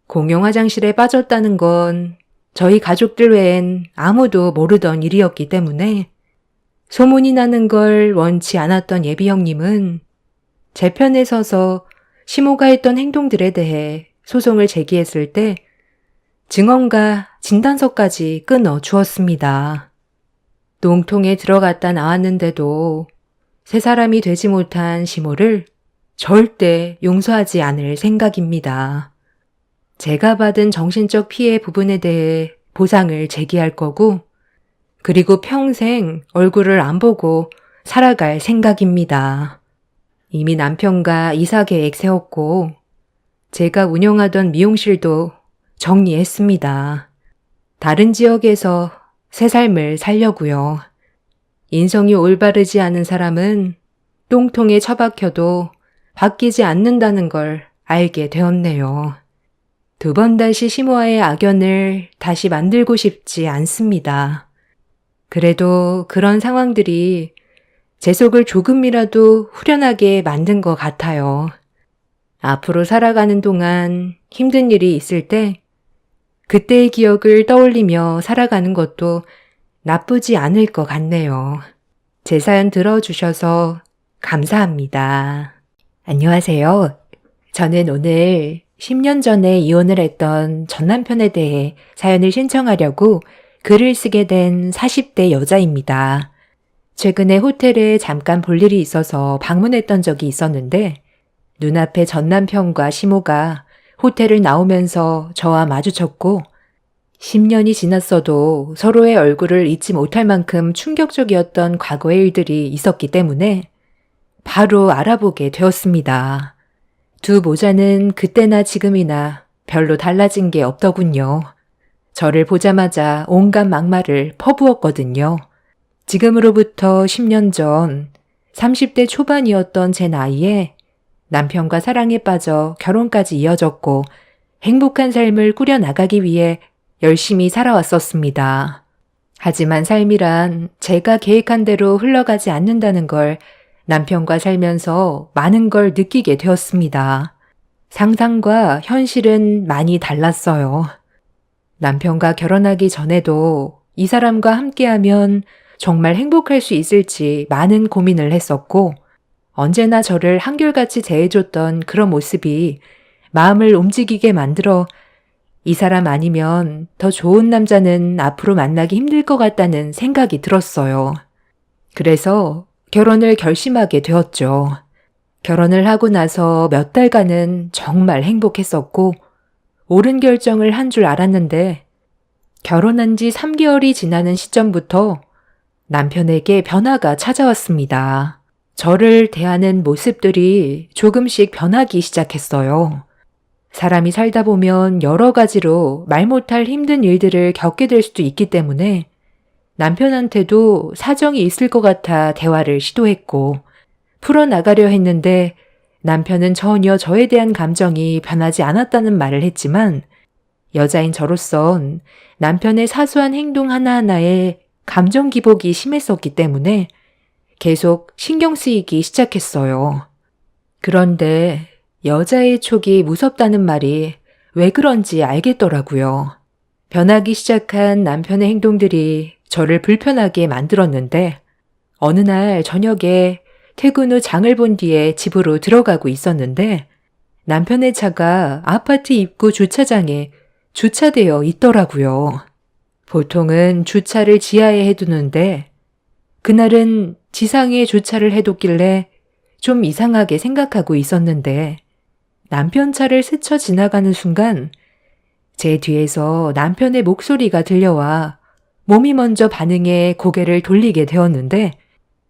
공용 화장실에 빠졌다는 건 저희 가족들 외엔 아무도 모르던 일이었기 때문에 소문이 나는 걸 원치 않았던 예비 형님은 제 편에 서서 시모가 했던 행동들에 대해 소송을 제기했을 때 증언과 진단서까지 끊어 주었습니다. 농통에 들어갔다 나왔는데도 새 사람이 되지 못한 시모를 절대 용서하지 않을 생각입니다. 제가 받은 정신적 피해 부분에 대해 보상을 제기할 거고 그리고 평생 얼굴을 안 보고 살아갈 생각입니다. 이미 남편과 이사 계획 세웠고 제가 운영하던 미용실도 정리했습니다. 다른 지역에서 새 삶을 살려고요. 인성이 올바르지 않은 사람은 똥통에 처박혀도 바뀌지 않는다는 걸 알게 되었네요. 두 번 다시 시모와의 악연을 다시 만들고 싶지 않습니다. 그래도 그런 상황들이 제 속을 조금이라도 후련하게 만든 것 같아요. 앞으로 살아가는 동안 힘든 일이 있을 때 그때의 기억을 떠올리며 살아가는 것도 나쁘지 않을 것 같네요. 제 사연 들어주셔서 감사합니다. 안녕하세요. 저는 오늘 10년 전에 이혼을 했던 전 남편에 대해 사연을 신청하려고 글을 쓰게 된 40대 여자입니다. 최근에 호텔에 잠깐 볼 일이 있어서 방문했던 적이 있었는데 눈앞에 전 남편과 시모가 호텔을 나오면서 저와 마주쳤고 10년이 지났어도 서로의 얼굴을 잊지 못할 만큼 충격적이었던 과거의 일들이 있었기 때문에 바로 알아보게 되었습니다. 두 모자는 그때나 지금이나 별로 달라진 게 없더군요. 저를 보자마자 온갖 막말을 퍼부었거든요. 지금으로부터 10년 전 30대 초반이었던 제 나이에 남편과 사랑에 빠져 결혼까지 이어졌고 행복한 삶을 꾸려나가기 위해 열심히 살아왔었습니다. 하지만 삶이란 제가 계획한 대로 흘러가지 않는다는 걸 남편과 살면서 많은 걸 느끼게 되었습니다. 상상과 현실은 많이 달랐어요. 남편과 결혼하기 전에도 이 사람과 함께하면 정말 행복할 수 있을지 많은 고민을 했었고 언제나 저를 한결같이 대해줬던 그런 모습이 마음을 움직이게 만들어 이 사람 아니면 더 좋은 남자는 앞으로 만나기 힘들 것 같다는 생각이 들었어요. 그래서 결혼을 결심하게 되었죠. 결혼을 하고 나서 몇 달간은 정말 행복했었고 옳은 결정을 한 줄 알았는데 결혼한 지 3개월이 지나는 시점부터 남편에게 변화가 찾아왔습니다. 저를 대하는 모습들이 조금씩 변하기 시작했어요. 사람이 살다 보면 여러 가지로 말 못할 힘든 일들을 겪게 될 수도 있기 때문에 남편한테도 사정이 있을 것 같아 대화를 시도했고 풀어나가려 했는데 남편은 전혀 저에 대한 감정이 변하지 않았다는 말을 했지만 여자인 저로선 남편의 사소한 행동 하나하나에 감정 기복이 심했었기 때문에 계속 신경 쓰이기 시작했어요. 그런데 여자의 촉이 무섭다는 말이 왜 그런지 알겠더라고요. 변하기 시작한 남편의 행동들이 저를 불편하게 만들었는데 어느 날 저녁에 퇴근 후 장을 본 뒤에 집으로 들어가고 있었는데 남편의 차가 아파트 입구 주차장에 주차되어 있더라고요. 보통은 주차를 지하에 해두는데 그날은 지상에 주차를 해뒀길래 좀 이상하게 생각하고 있었는데 남편 차를 스쳐 지나가는 순간 제 뒤에서 남편의 목소리가 들려와 몸이 먼저 반응해 고개를 돌리게 되었는데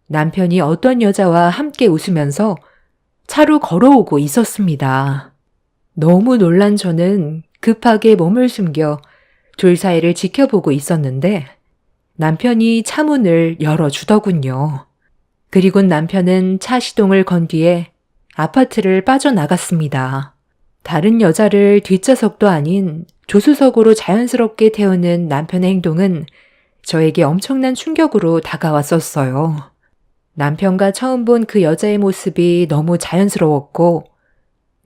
남편이 어떤 여자와 함께 웃으면서 차로 걸어오고 있었습니다. 너무 놀란 저는 급하게 몸을 숨겨 둘 사이를 지켜보고 있었는데 남편이 차 문을 열어주더군요. 그리고 남편은 차 시동을 건 뒤에 아파트를 빠져나갔습니다. 다른 여자를 뒷좌석도 아닌 조수석으로 자연스럽게 태우는 남편의 행동은 저에게 엄청난 충격으로 다가왔었어요. 남편과 처음 본 그 여자의 모습이 너무 자연스러웠고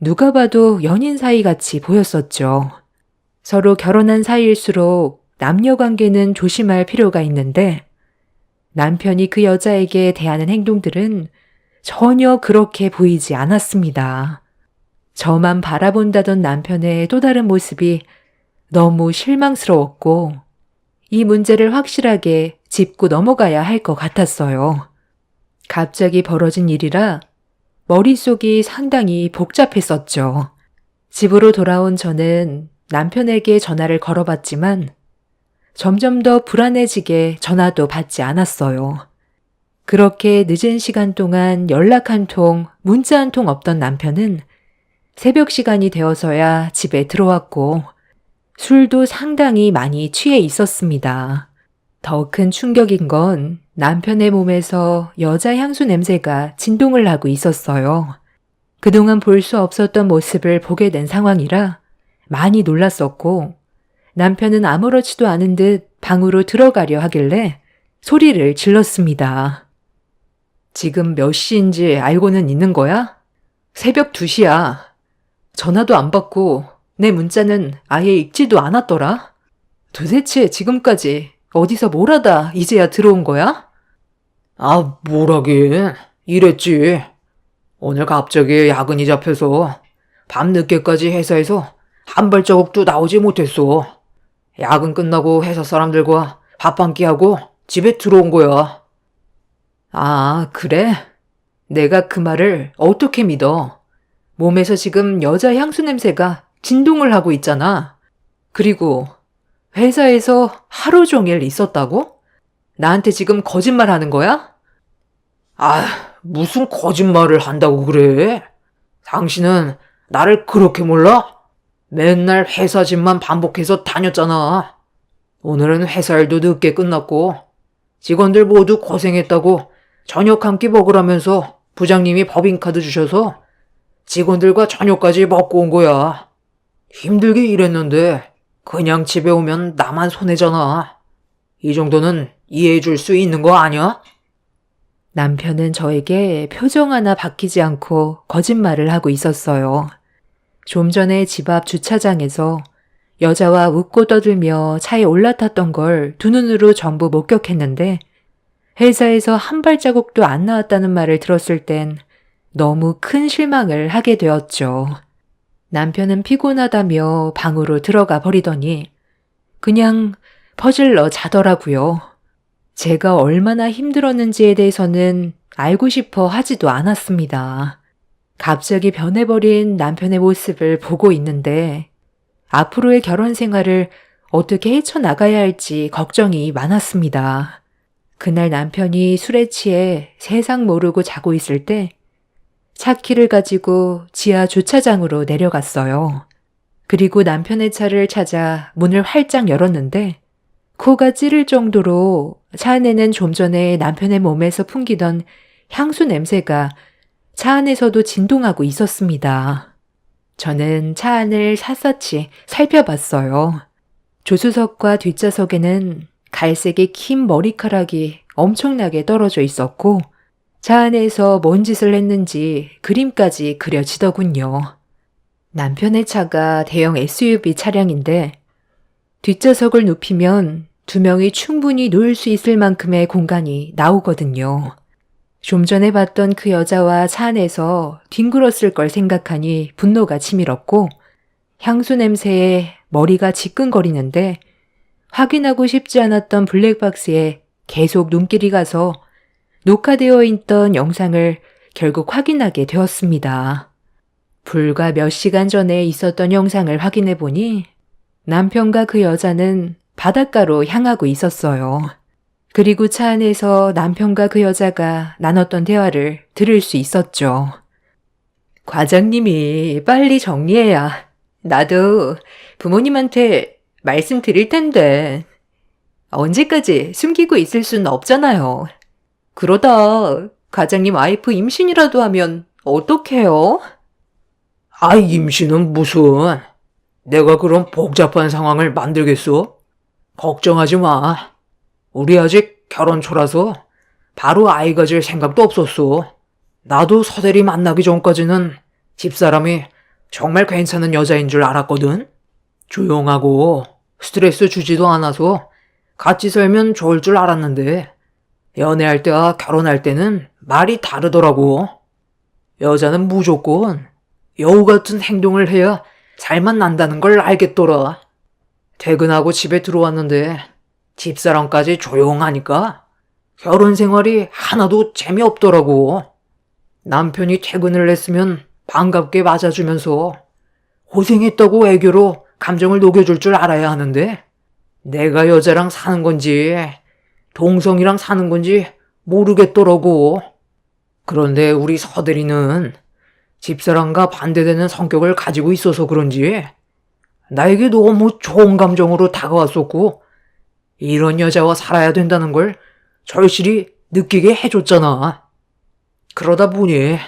누가 봐도 연인 사이 같이 보였었죠. 서로 결혼한 사이일수록 남녀 관계는 조심할 필요가 있는데 남편이 그 여자에게 대하는 행동들은 전혀 그렇게 보이지 않았습니다. 저만 바라본다던 남편의 또 다른 모습이 너무 실망스러웠고 이 문제를 확실하게 짚고 넘어가야 할 것 같았어요. 갑자기 벌어진 일이라 머릿속이 상당히 복잡했었죠. 집으로 돌아온 저는 남편에게 전화를 걸어봤지만 점점 더 불안해지게 전화도 받지 않았어요. 그렇게 늦은 시간 동안 연락 한 통, 문자 한 통 없던 남편은 새벽 시간이 되어서야 집에 들어왔고 술도 상당히 많이 취해 있었습니다. 더 큰 충격인 건 남편의 몸에서 여자 향수 냄새가 진동을 하고 있었어요. 그동안 볼 수 없었던 모습을 보게 된 상황이라 많이 놀랐었고 남편은 아무렇지도 않은 듯 방으로 들어가려 하길래 소리를 질렀습니다. 지금 몇 시인지 알고는 있는 거야? 새벽 2시야. 전화도 안 받고 내 문자는 아예 읽지도 않았더라. 도대체 지금까지 어디서 뭘 하다 이제야 들어온 거야? 아, 뭐라긴. 이랬지. 오늘 갑자기 야근이 잡혀서 밤늦게까지 회사에서 한 발자국도 나오지 못했어. 야근 끝나고 회사 사람들과 밥 한 끼 하고 집에 들어온 거야. 아, 그래? 내가 그 말을 어떻게 믿어? 몸에서 지금 여자 향수 냄새가 진동을 하고 있잖아. 그리고 회사에서 하루 종일 있었다고? 나한테 지금 거짓말 하는 거야? 아, 무슨 거짓말을 한다고 그래? 당신은 나를 그렇게 몰라? 맨날 회사 집만 반복해서 다녔잖아. 오늘은 회사 일도 늦게 끝났고 직원들 모두 고생했다고 저녁 한 끼 먹으라면서 부장님이 법인카드 주셔서 직원들과 저녁까지 먹고 온 거야. 힘들게 일했는데 그냥 집에 오면 나만 손해잖아. 이 정도는 이해해 줄 수 있는 거 아니야? 남편은 저에게 표정 하나 바뀌지 않고 거짓말을 하고 있었어요. 좀 전에 집 앞 주차장에서 여자와 웃고 떠들며 차에 올라탔던 걸 두 눈으로 전부 목격했는데 회사에서 한 발자국도 안 나왔다는 말을 들었을 땐 너무 큰 실망을 하게 되었죠. 남편은 피곤하다며 방으로 들어가 버리더니 그냥 퍼질러 자더라고요. 제가 얼마나 힘들었는지에 대해서는 알고 싶어 하지도 않았습니다. 갑자기 변해버린 남편의 모습을 보고 있는데 앞으로의 결혼 생활을 어떻게 헤쳐나가야 할지 걱정이 많았습니다. 그날 남편이 술에 취해 세상 모르고 자고 있을 때 차키를 가지고 지하 주차장으로 내려갔어요. 그리고 남편의 차를 찾아 문을 활짝 열었는데 코가 찌를 정도로 차 안에는 좀 전에 남편의 몸에서 풍기던 향수 냄새가 차 안에서도 진동하고 있었습니다. 저는 차 안을 샅샅이 살펴봤어요. 조수석과 뒷좌석에는 갈색의 긴 머리카락이 엄청나게 떨어져 있었고 차 안에서 뭔 짓을 했는지 그림까지 그려지더군요. 남편의 차가 대형 SUV 차량인데 뒷좌석을 눕히면 두 명이 충분히 누울 수 있을 만큼의 공간이 나오거든요. 좀 전에 봤던 그 여자와 차 안에서 뒹굴었을 걸 생각하니 분노가 치밀었고 향수 냄새에 머리가 지끈거리는데 확인하고 싶지 않았던 블랙박스에 계속 눈길이 가서 녹화되어 있던 영상을 결국 확인하게 되었습니다. 불과 몇 시간 전에 있었던 영상을 확인해 보니 남편과 그 여자는 바닷가로 향하고 있었어요. 그리고 차 안에서 남편과 그 여자가 나눴던 대화를 들을 수 있었죠. 과장님이 빨리 정리해야 나도 부모님한테 말씀드릴 텐데 언제까지 숨기고 있을 수는 없잖아요. 그러다 과장님 와이프 임신이라도 하면 어떡해요? 아이, 임신은 무슨. 내가 그런 복잡한 상황을 만들겠어? 걱정하지 마. 우리 아직 결혼 초라서 바로 아이 가질 생각도 없었어. 나도 서대리 만나기 전까지는 집사람이 정말 괜찮은 여자인 줄 알았거든. 조용하고 스트레스 주지도 않아서 같이 살면 좋을 줄 알았는데 연애할 때와 결혼할 때는 말이 다르더라고. 여자는 무조건 여우 같은 행동을 해야 살만 난다는 걸 알겠더라. 퇴근하고 집에 들어왔는데 집사람까지 조용하니까 결혼 생활이 하나도 재미없더라고. 남편이 퇴근을 했으면 반갑게 맞아주면서 고생했다고 애교로 감정을 녹여줄 줄 알아야 하는데 내가 여자랑 사는 건지 동성이랑 사는 건지 모르겠더라고. 그런데 우리 서대리는 집사람과 반대되는 성격을 가지고 있어서 그런지 나에게 너무 좋은 감정으로 다가왔었고 이런 여자와 살아야 된다는 걸 절실히 느끼게 해줬잖아. 그러다 보니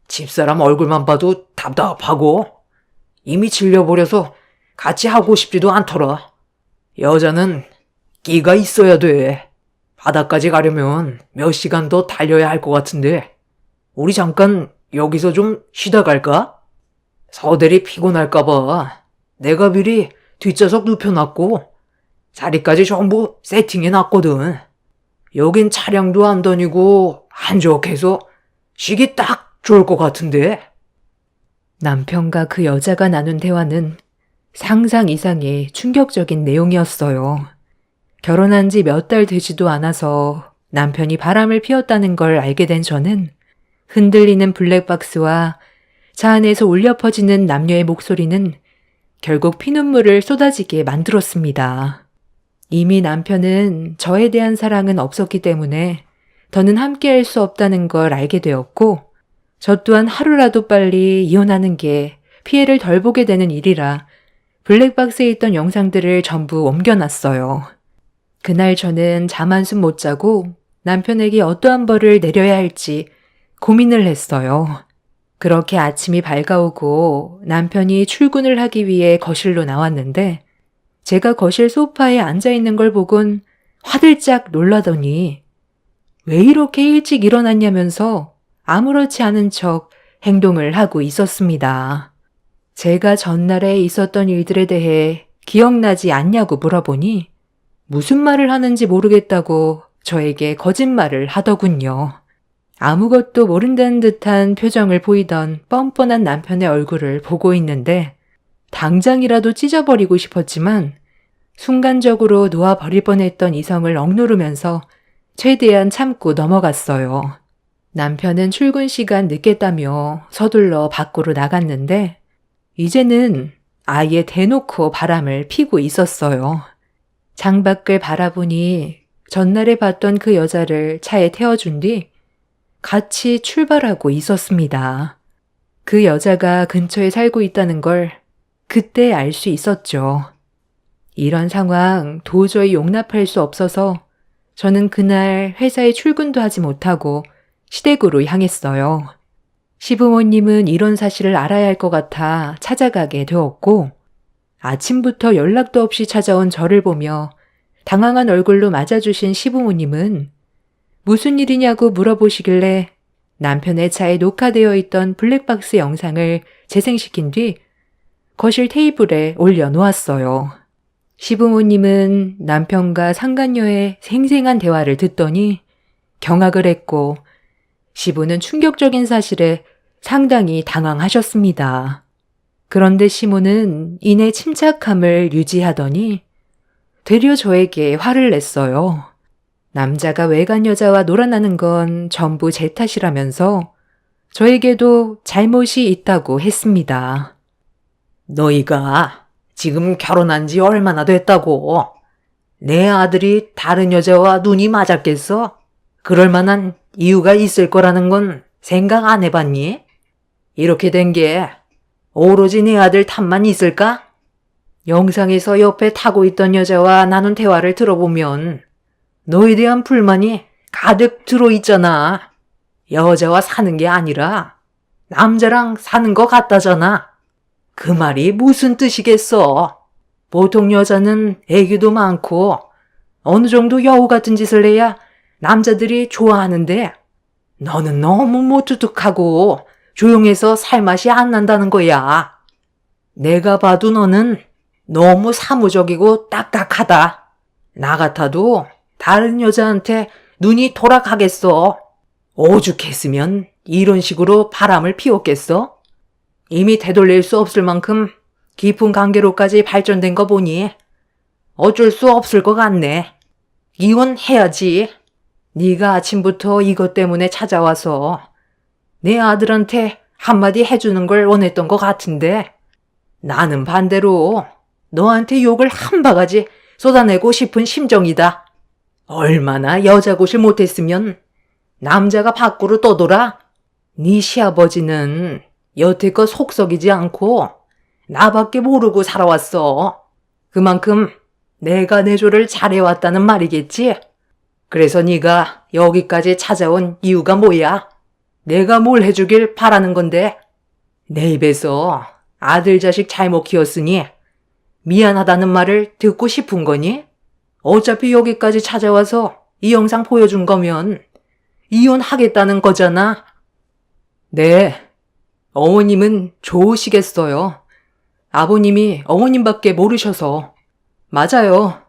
집사람 얼굴만 봐도 답답하고 이미 질려버려서 같이 하고 싶지도 않더라. 여자는 끼가 있어야 돼. 바다까지 가려면 몇 시간 더 달려야 할 것 같은데 우리 잠깐 여기서 좀 쉬다 갈까? 서대리 피곤할까봐 내가 미리 뒷좌석 눕혀놨고 자리까지 전부 세팅해놨거든. 여긴 차량도 안 다니고 한적해서 쉬기 딱 좋을 것 같은데. 남편과 그 여자가 나눈 대화는 상상 이상의 충격적인 내용이었어요. 결혼한 지 몇 달 되지도 않아서 남편이 바람을 피웠다는 걸 알게 된 저는 흔들리는 블랙박스와 차 안에서 울려 퍼지는 남녀의 목소리는 결국 피눈물을 쏟아지게 만들었습니다. 이미 남편은 저에 대한 사랑은 없었기 때문에 더는 함께할 수 없다는 걸 알게 되었고 저 또한 하루라도 빨리 이혼하는 게 피해를 덜 보게 되는 일이라 블랙박스에 있던 영상들을 전부 옮겨놨어요. 그날 저는 잠 한숨 못 자고 남편에게 어떠한 벌을 내려야 할지 고민을 했어요. 그렇게 아침이 밝아오고 남편이 출근을 하기 위해 거실로 나왔는데 제가 거실 소파에 앉아있는 걸 보곤 화들짝 놀라더니 왜 이렇게 일찍 일어났냐면서 아무렇지 않은 척 행동을 하고 있었습니다. 제가 전날에 있었던 일들에 대해 기억나지 않냐고 물어보니 무슨 말을 하는지 모르겠다고 저에게 거짓말을 하더군요. 아무것도 모른다는 듯한 표정을 보이던 뻔뻔한 남편의 얼굴을 보고 있는데 당장이라도 찢어버리고 싶었지만 순간적으로 놓아버릴 뻔했던 이성을 억누르면서 최대한 참고 넘어갔어요. 남편은 출근 시간 늦겠다며 서둘러 밖으로 나갔는데 이제는 아예 대놓고 바람을 피고 있었어요. 창밖을 바라보니 전날에 봤던 그 여자를 차에 태워준 뒤 같이 출발하고 있었습니다. 그 여자가 근처에 살고 있다는 걸 그때 알 수 있었죠. 이런 상황 도저히 용납할 수 없어서 저는 그날 회사에 출근도 하지 못하고 시댁으로 향했어요. 시부모님은 이런 사실을 알아야 할 것 같아 찾아가게 되었고, 아침부터 연락도 없이 찾아온 저를 보며 당황한 얼굴로 맞아주신 시부모님은 무슨 일이냐고 물어보시길래 남편의 차에 녹화되어 있던 블랙박스 영상을 재생시킨 뒤 거실 테이블에 올려놓았어요. 시부모님은 남편과 상간녀의 생생한 대화를 듣더니 경악을 했고, 시부는 충격적인 사실에 상당히 당황하셨습니다. 그런데 시모는 이내 침착함을 유지하더니 되려 저에게 화를 냈어요. 남자가 외간 여자와 놀아나는 건 전부 제 탓이라면서 저에게도 잘못이 있다고 했습니다. 너희가 지금 결혼한 지 얼마나 됐다고? 내 아들이 다른 여자와 눈이 맞았겠어? 그럴 만한 이유가 있을 거라는 건 생각 안 해봤니? 이렇게 된 게 오로지 내 아들 탓만 있을까? 영상에서 옆에 타고 있던 여자와 나눈 대화를 들어보면 너에 대한 불만이 가득 들어있잖아. 여자와 사는 게 아니라 남자랑 사는 거 같다잖아. 그 말이 무슨 뜻이겠어? 보통 여자는 애교도 많고 어느 정도 여우 같은 짓을 해야 남자들이 좋아하는데 너는 너무 무뚝뚝하고 조용해서 살맛이 안 난다는 거야. 내가 봐도 너는 너무 사무적이고 딱딱하다. 나 같아도 다른 여자한테 눈이 돌아가겠어. 오죽했으면 이런 식으로 바람을 피웠겠어? 이미 되돌릴 수 없을 만큼 깊은 관계로까지 발전된 거 보니 어쩔 수 없을 것 같네. 이혼해야지. 네가 아침부터 이것 때문에 찾아와서 내 아들한테 한마디 해주는 걸 원했던 것 같은데 나는 반대로 너한테 욕을 한 바가지 쏟아내고 싶은 심정이다. 얼마나 여자굿을 못했으면 남자가 밖으로 떠돌아? 네 시아버지는 여태껏 속썩이지 않고 나밖에 모르고 살아왔어. 그만큼 내가 내조를 잘해왔다는 말이겠지? 그래서 네가 여기까지 찾아온 이유가 뭐야? 내가 뭘 해주길 바라는 건데 내 입에서 아들 자식 잘못 키웠으니 미안하다는 말을 듣고 싶은 거니? 어차피 여기까지 찾아와서 이 영상 보여준 거면 이혼하겠다는 거잖아. 네, 어머님은 좋으시겠어요. 아버님이 어머님밖에 모르셔서. 맞아요.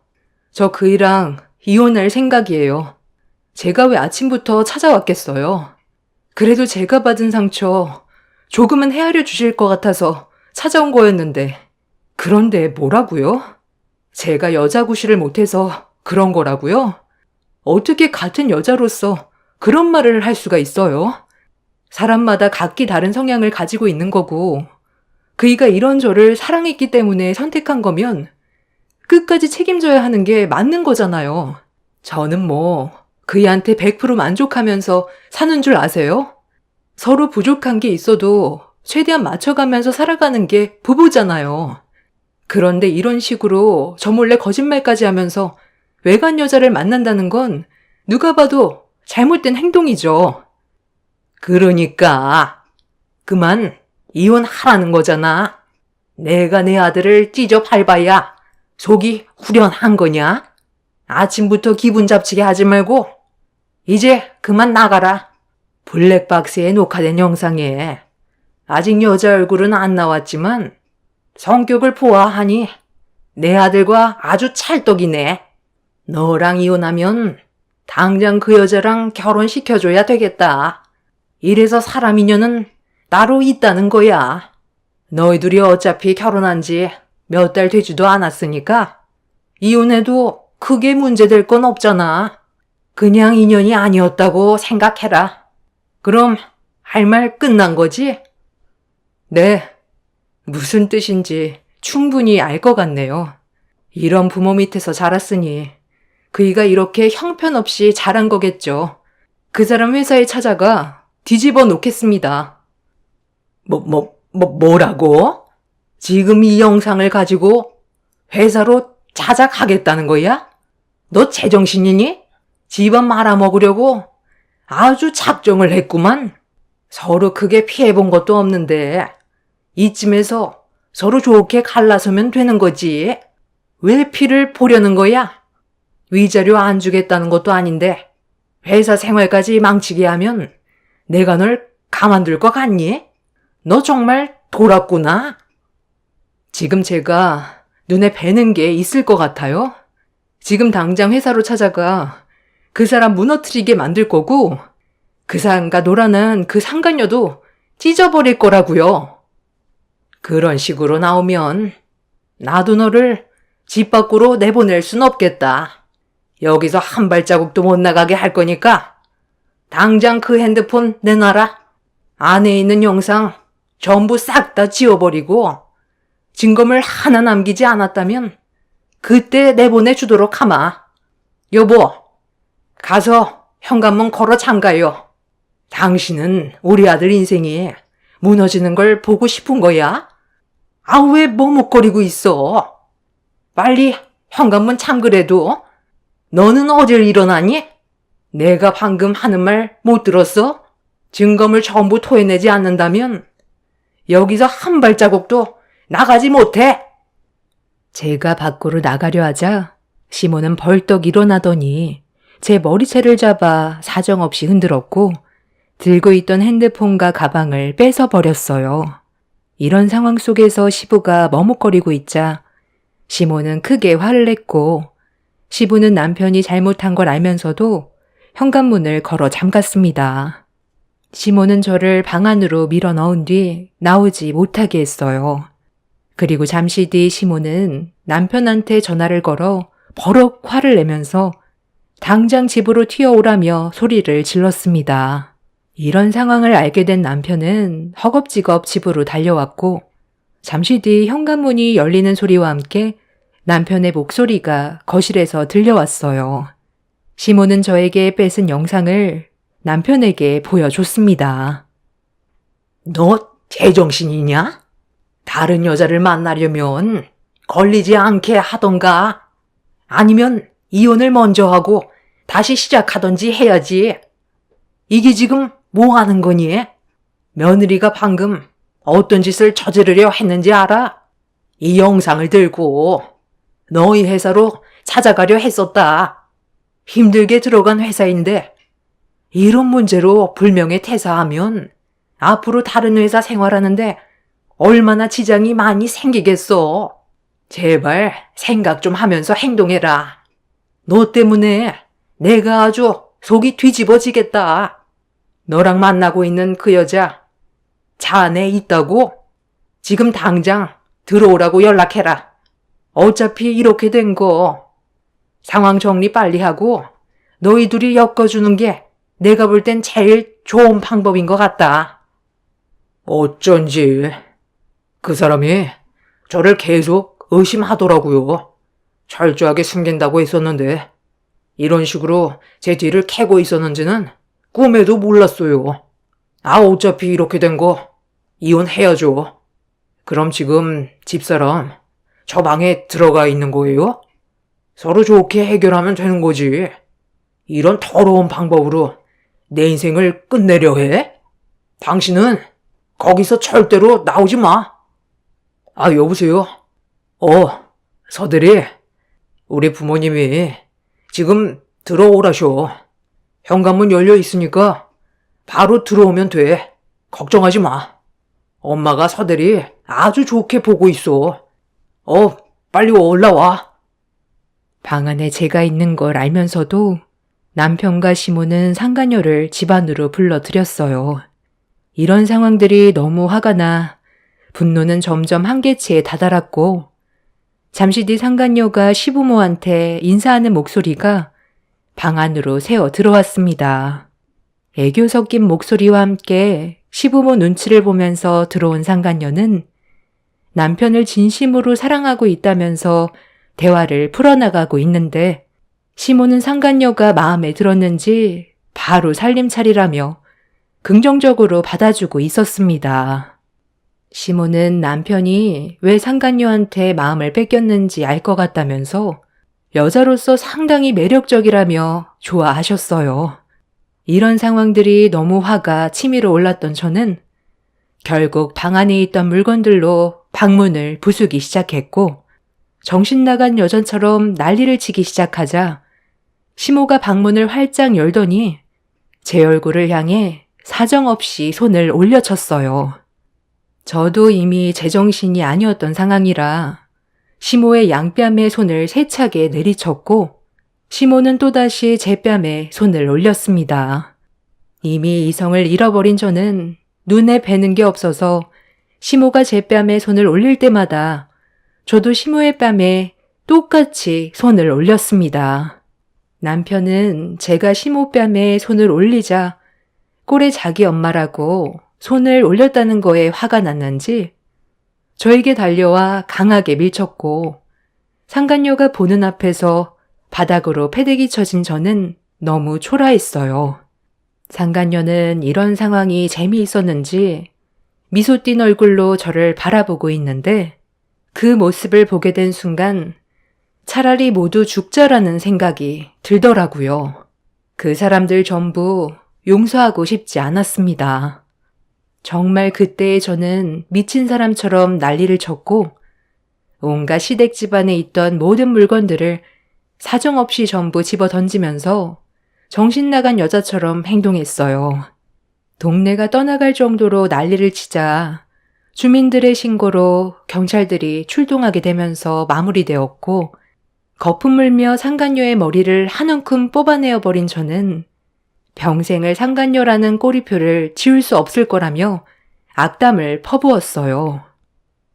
저 그이랑 이혼할 생각이에요. 제가 왜 아침부터 찾아왔겠어요. 그래도 제가 받은 상처 조금은 헤아려 주실 것 같아서 찾아온 거였는데. 그런데 뭐라고요? 제가 여자 구실을 못해서 그런 거라고요? 어떻게 같은 여자로서 그런 말을 할 수가 있어요? 사람마다 각기 다른 성향을 가지고 있는 거고 그이가 이런 저를 사랑했기 때문에 선택한 거면 끝까지 책임져야 하는 게 맞는 거잖아요. 저는 뭐 그이한테 100% 만족하면서 사는 줄 아세요? 서로 부족한 게 있어도 최대한 맞춰가면서 살아가는 게 부부잖아요. 그런데 이런 식으로 저 몰래 거짓말까지 하면서 외간 여자를 만난다는 건 누가 봐도 잘못된 행동이죠. 그러니까 그만 이혼하라는 거잖아. 내가 내 아들을 찢어 밟아야 속이 후련한 거냐? 아침부터 기분 잡치게 하지 말고 이제 그만 나가라. 블랙박스에 녹화된 영상에 아직 여자 얼굴은 안 나왔지만 성격을 보아하니 내 아들과 아주 찰떡이네. 너랑 이혼하면 당장 그 여자랑 결혼시켜줘야 되겠다. 이래서 사람 인연은 따로 있다는 거야. 너희 둘이 어차피 결혼한 지 몇 달 되지도 않았으니까 이혼해도 크게 문제될 건 없잖아. 그냥 인연이 아니었다고 생각해라. 그럼 할 말 끝난 거지? 네. 무슨 뜻인지 충분히 알 것 같네요. 이런 부모 밑에서 자랐으니 그이가 이렇게 형편없이 자란 거겠죠. 그 사람 회사에 찾아가 뒤집어 놓겠습니다. 뭐라고? 지금 이 영상을 가지고 회사로 찾아가겠다는 거야? 너 제정신이니? 집안 말아먹으려고 아주 작정을 했구만. 서로 크게 피해본 것도 없는데 이쯤에서 서로 좋게 갈라서면 되는 거지. 왜 피를 보려는 거야? 위자료 안 주겠다는 것도 아닌데 회사 생활까지 망치게 하면 내가 널 가만둘 것 같니? 너 정말 돌았구나. 지금 제가 눈에 뵈는 게 있을 것 같아요. 지금 당장 회사로 찾아가 그 사람 무너뜨리게 만들 거고 그 사람과 놀아난 그 상간녀도 찢어버릴 거라고요. 그런 식으로 나오면 나도 너를 집 밖으로 내보낼 순 없겠다. 여기서 한 발자국도 못 나가게 할 거니까 당장 그 핸드폰 내놔라. 안에 있는 영상 전부 싹 다 지워버리고 증거물 하나 남기지 않았다면 그때 내보내주도록 하마. 여보, 가서 현관문 걸어 잠가요. 당신은 우리 아들 인생이 무너지는 걸 보고 싶은 거야? 아, 왜 머뭇거리고 있어? 빨리 현관문 잠그래도 너는 어딜 일어나니? 내가 방금 하는 말 못 들었어? 증거물 전부 토해내지 않는다면 여기서 한 발자국도 나가지 못해. 제가 밖으로 나가려 하자 시몬은 벌떡 일어나더니 제 머리채를 잡아 사정없이 흔들었고 들고 있던 핸드폰과 가방을 뺏어 버렸어요. 이런 상황 속에서 시부가 머뭇거리고 있자 시몬은 크게 화를 냈고 시부는 남편이 잘못한 걸 알면서도 현관문을 걸어 잠갔습니다. 시몬은 저를 방 안으로 밀어 넣은 뒤 나오지 못하게 했어요. 그리고 잠시 뒤 시몬은 남편한테 전화를 걸어 버럭 화를 내면서 당장 집으로 튀어오라며 소리를 질렀습니다. 이런 상황을 알게 된 남편은 허겁지겁 집으로 달려왔고 잠시 뒤 현관문이 열리는 소리와 함께 남편의 목소리가 거실에서 들려왔어요. 시몬은 저에게 뺏은 영상을 남편에게 보여줬습니다. 너 제정신이냐? 다른 여자를 만나려면 걸리지 않게 하던가 아니면 이혼을 먼저 하고 다시 시작하던지 해야지. 이게 지금 뭐 하는 거니? 며느리가 방금 어떤 짓을 저지르려 했는지 알아? 이 영상을 들고 너희 회사로 찾아가려 했었다. 힘들게 들어간 회사인데 이런 문제로 불명예 퇴사하면 앞으로 다른 회사 생활하는데 얼마나 지장이 많이 생기겠어. 제발 생각 좀 하면서 행동해라. 너 때문에 내가 아주 속이 뒤집어지겠다. 너랑 만나고 있는 그 여자 차 안에 있다고? 지금 당장 들어오라고 연락해라. 어차피 이렇게 된 거 상황 정리 빨리 하고 너희 둘이 엮어주는 게 내가 볼 땐 제일 좋은 방법인 것 같다. 어쩐지 그 사람이 저를 계속 의심하더라고요. 철저하게 숨긴다고 했었는데 이런 식으로 제 뒤를 캐고 있었는지는 꿈에도 몰랐어요. 아, 어차피 이렇게 된 거 이혼해야죠. 그럼 지금 집사람 저 방에 들어가 있는 거예요? 서로 좋게 해결하면 되는 거지. 이런 더러운 방법으로 내 인생을 끝내려 해? 당신은 거기서 절대로 나오지 마. 아, 여보세요? 서대리. 우리 부모님이 지금 들어오라셔. 현관문 열려 있으니까 바로 들어오면 돼. 걱정하지 마. 엄마가 서대리 아주 좋게 보고 있어. 빨리 올라와. 방 안에 제가 있는 걸 알면서도 남편과 시모는 상간녀를 집 안으로 불러들였어요. 이런 상황들이 너무 화가 나 분노는 점점 한계치에 다다랐고 잠시 뒤 상간녀가 시부모한테 인사하는 목소리가 방 안으로 새어 들어왔습니다. 애교 섞인 목소리와 함께 시부모 눈치를 보면서 들어온 상간녀는 남편을 진심으로 사랑하고 있다면서 대화를 풀어나가고 있는데 시모는 상간녀가 마음에 들었는지 바로 살림차리라며 긍정적으로 받아주고 있었습니다. 시모는 남편이 왜 상간녀한테 마음을 뺏겼는지 알 것 같다면서 여자로서 상당히 매력적이라며 좋아하셨어요. 이런 상황들이 너무 화가 치밀어 올랐던 저는 결국 방 안에 있던 물건들로 방문을 부수기 시작했고, 정신 나간 여전처럼 난리를 치기 시작하자 시모가 방문을 활짝 열더니 제 얼굴을 향해 사정없이 손을 올려쳤어요. 저도 이미 제정신이 아니었던 상황이라 시모의 양뺨에 손을 세차게 내리쳤고, 시모는 또다시 제 뺨에 손을 올렸습니다. 이미 이성을 잃어버린 저는 눈에 뵈는 게 없어서 시모가 제 뺨에 손을 올릴 때마다 저도 시모의 뺨에 똑같이 손을 올렸습니다. 남편은 제가 시모 뺨에 손을 올리자 꼴에 자기 엄마라고 손을 올렸다는 거에 화가 났는지 저에게 달려와 강하게 밀쳤고, 상간녀가 보는 앞에서 바닥으로 패대기 쳐진 저는 너무 초라했어요. 상간녀는 이런 상황이 재미있었는지 미소 띤 얼굴로 저를 바라보고 있는데, 그 모습을 보게 된 순간 차라리 모두 죽자라는 생각이 들더라고요. 그 사람들 전부 용서하고 싶지 않았습니다. 정말 그때의 저는 미친 사람처럼 난리를 쳤고, 온갖 시댁 집안에 있던 모든 물건들을 사정없이 전부 집어 던지면서 정신 나간 여자처럼 행동했어요. 동네가 떠나갈 정도로 난리를 치자 주민들의 신고로 경찰들이 출동하게 되면서 마무리되었고, 거품 물며 상간녀의 머리를 한 움큼 뽑아내어 버린 저는 평생을 상간녀라는 꼬리표를 지울 수 없을 거라며 악담을 퍼부었어요.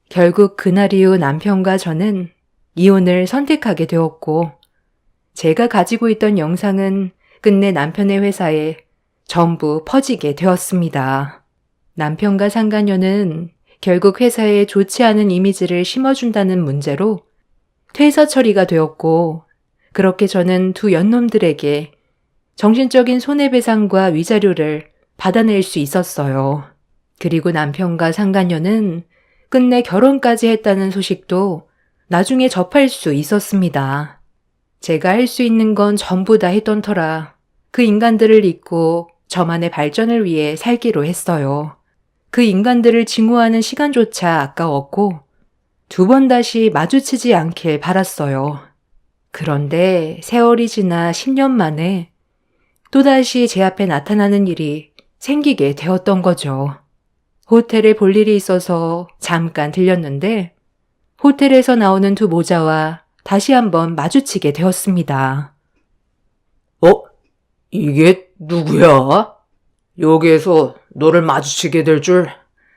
결국 그날 이후 남편과 저는 이혼을 선택하게 되었고, 제가 가지고 있던 영상은 끝내 남편의 회사에 전부 퍼지게 되었습니다. 남편과 상간녀는 결국 회사에 좋지 않은 이미지를 심어준다는 문제로 퇴사 처리가 되었고, 그렇게 저는 두 연놈들에게 정신적인 손해배상과 위자료를 받아낼 수 있었어요. 그리고 남편과 상간녀는 끝내 결혼까지 했다는 소식도 나중에 접할 수 있었습니다. 제가 할 수 있는 건 전부 다 했던 터라 그 인간들을 잊고 저만의 발전을 위해 살기로 했어요. 그 인간들을 징후하는 시간조차 아까웠고 두 번 다시 마주치지 않길 바랐어요. 그런데 세월이 지나 10년 만에 또다시 제 앞에 나타나는 일이 생기게 되었던 거죠. 호텔에 볼 일이 있어서 잠깐 들렸는데 호텔에서 나오는 두 모자와 다시 한번 마주치게 되었습니다. 이게 누구야? 여기에서 너를 마주치게 될 줄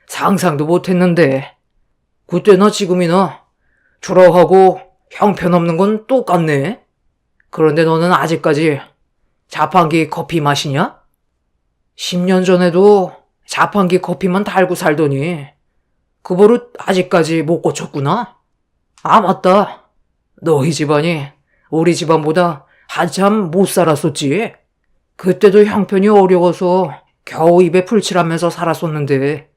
상상도 못했는데. 그때나 지금이나 초라하고 형편없는 건 똑같네. 그런데 너는 아직까지 자판기 커피 마시냐? 10년 전에도 자판기 커피만 달고 살더니 그 버릇 아직까지 못 고쳤구나. 아, 맞다. 너희 집안이 우리 집안보다 한참 못 살았었지. 그때도 형편이 어려워서 겨우 입에 풀칠하면서 살았었는데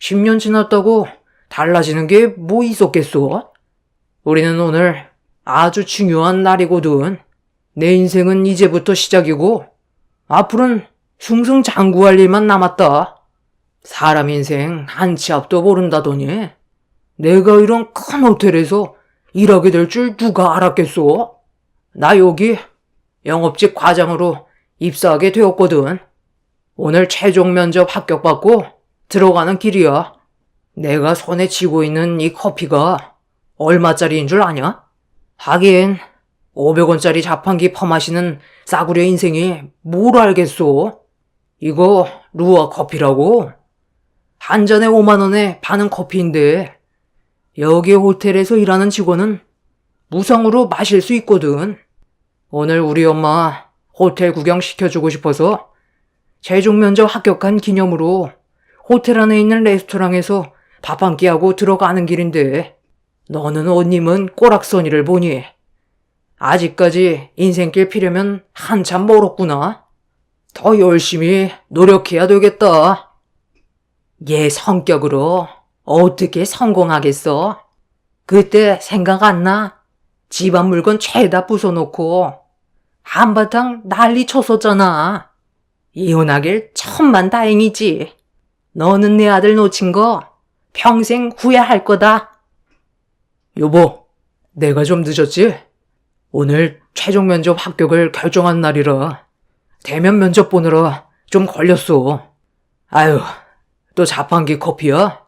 10년 지났다고 달라지는 게 뭐 있었겠어? 우리는 오늘 아주 중요한 날이거든. 내 인생은 이제부터 시작이고 앞으로는 승승장구할 일만 남았다. 사람 인생 한 치 앞도 모른다더니 내가 이런 큰 호텔에서 일하게 될 줄 누가 알았겠어? 나 여기 영업직 과장으로 입사하게 되었거든. 오늘 최종 면접 합격받고 들어가는 길이야. 내가 손에 쥐고 있는 이 커피가 얼마짜리인 줄 아냐? 하긴 500원짜리 자판기 퍼마시는 싸구려 인생이 뭘 알겠소? 이거 루아 커피라고? 한 잔에 5만 원에 파는 커피인데 여기 호텔에서 일하는 직원은 무상으로 마실 수 있거든. 오늘 우리 엄마 호텔 구경 시켜주고 싶어서 최종 면접 합격한 기념으로 호텔 안에 있는 레스토랑에서 밥 한 끼 하고 들어가는 길인데 너는 옷님은 꼬락서니를 보니 아직까지 인생길 피려면 한참 멀었구나. 더 열심히 노력해야 되겠다. 얘 성격으로 어떻게 성공하겠어? 그때 생각 안 나? 집안 물건 죄다 부숴놓고 한바탕 난리 쳤었잖아. 이혼하길 천만 다행이지. 너는 내 아들 놓친 거 평생 후회할 거다. 여보, 내가 좀 늦었지? 오늘 최종 면접 합격을 결정한 날이라 대면 면접 보느라 좀 걸렸어. 아유, 또 자판기 커피야?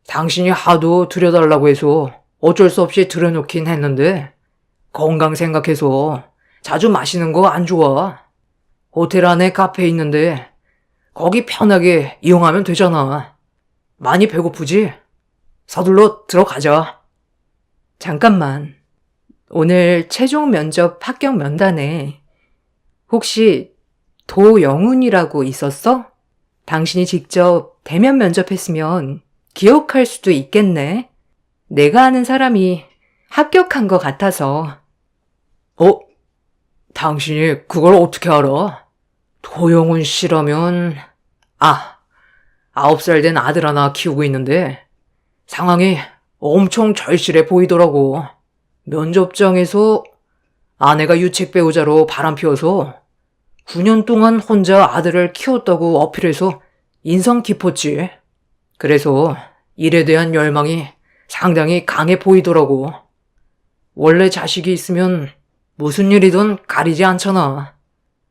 당신이 하도 들여달라고 해서 어쩔 수 없이 들여놓긴 했는데 건강 생각해서 자주 마시는 거 안 좋아. 호텔 안에 카페 있는데 거기 편하게 이용하면 되잖아. 많이 배고프지? 서둘러 들어가자. 잠깐만. 오늘 최종 면접 합격 면단에 혹시 도영훈이라고 있었어? 당신이 직접 대면 면접했으면 기억할 수도 있겠네. 내가 아는 사람이 합격한 것 같아서. 당신이 그걸 어떻게 알아? 도영훈 씨라면, 9살 된 아들 하나 키우고 있는데 상황이 엄청 절실해 보이더라고. 면접장에서 아내가 유책 배우자로 바람피워서 9년 동안 혼자 아들을 키웠다고 어필해서 인상 깊었지. 그래서 일에 대한 열망이 상당히 강해 보이더라고. 원래 자식이 있으면 무슨 일이든 가리지 않잖아.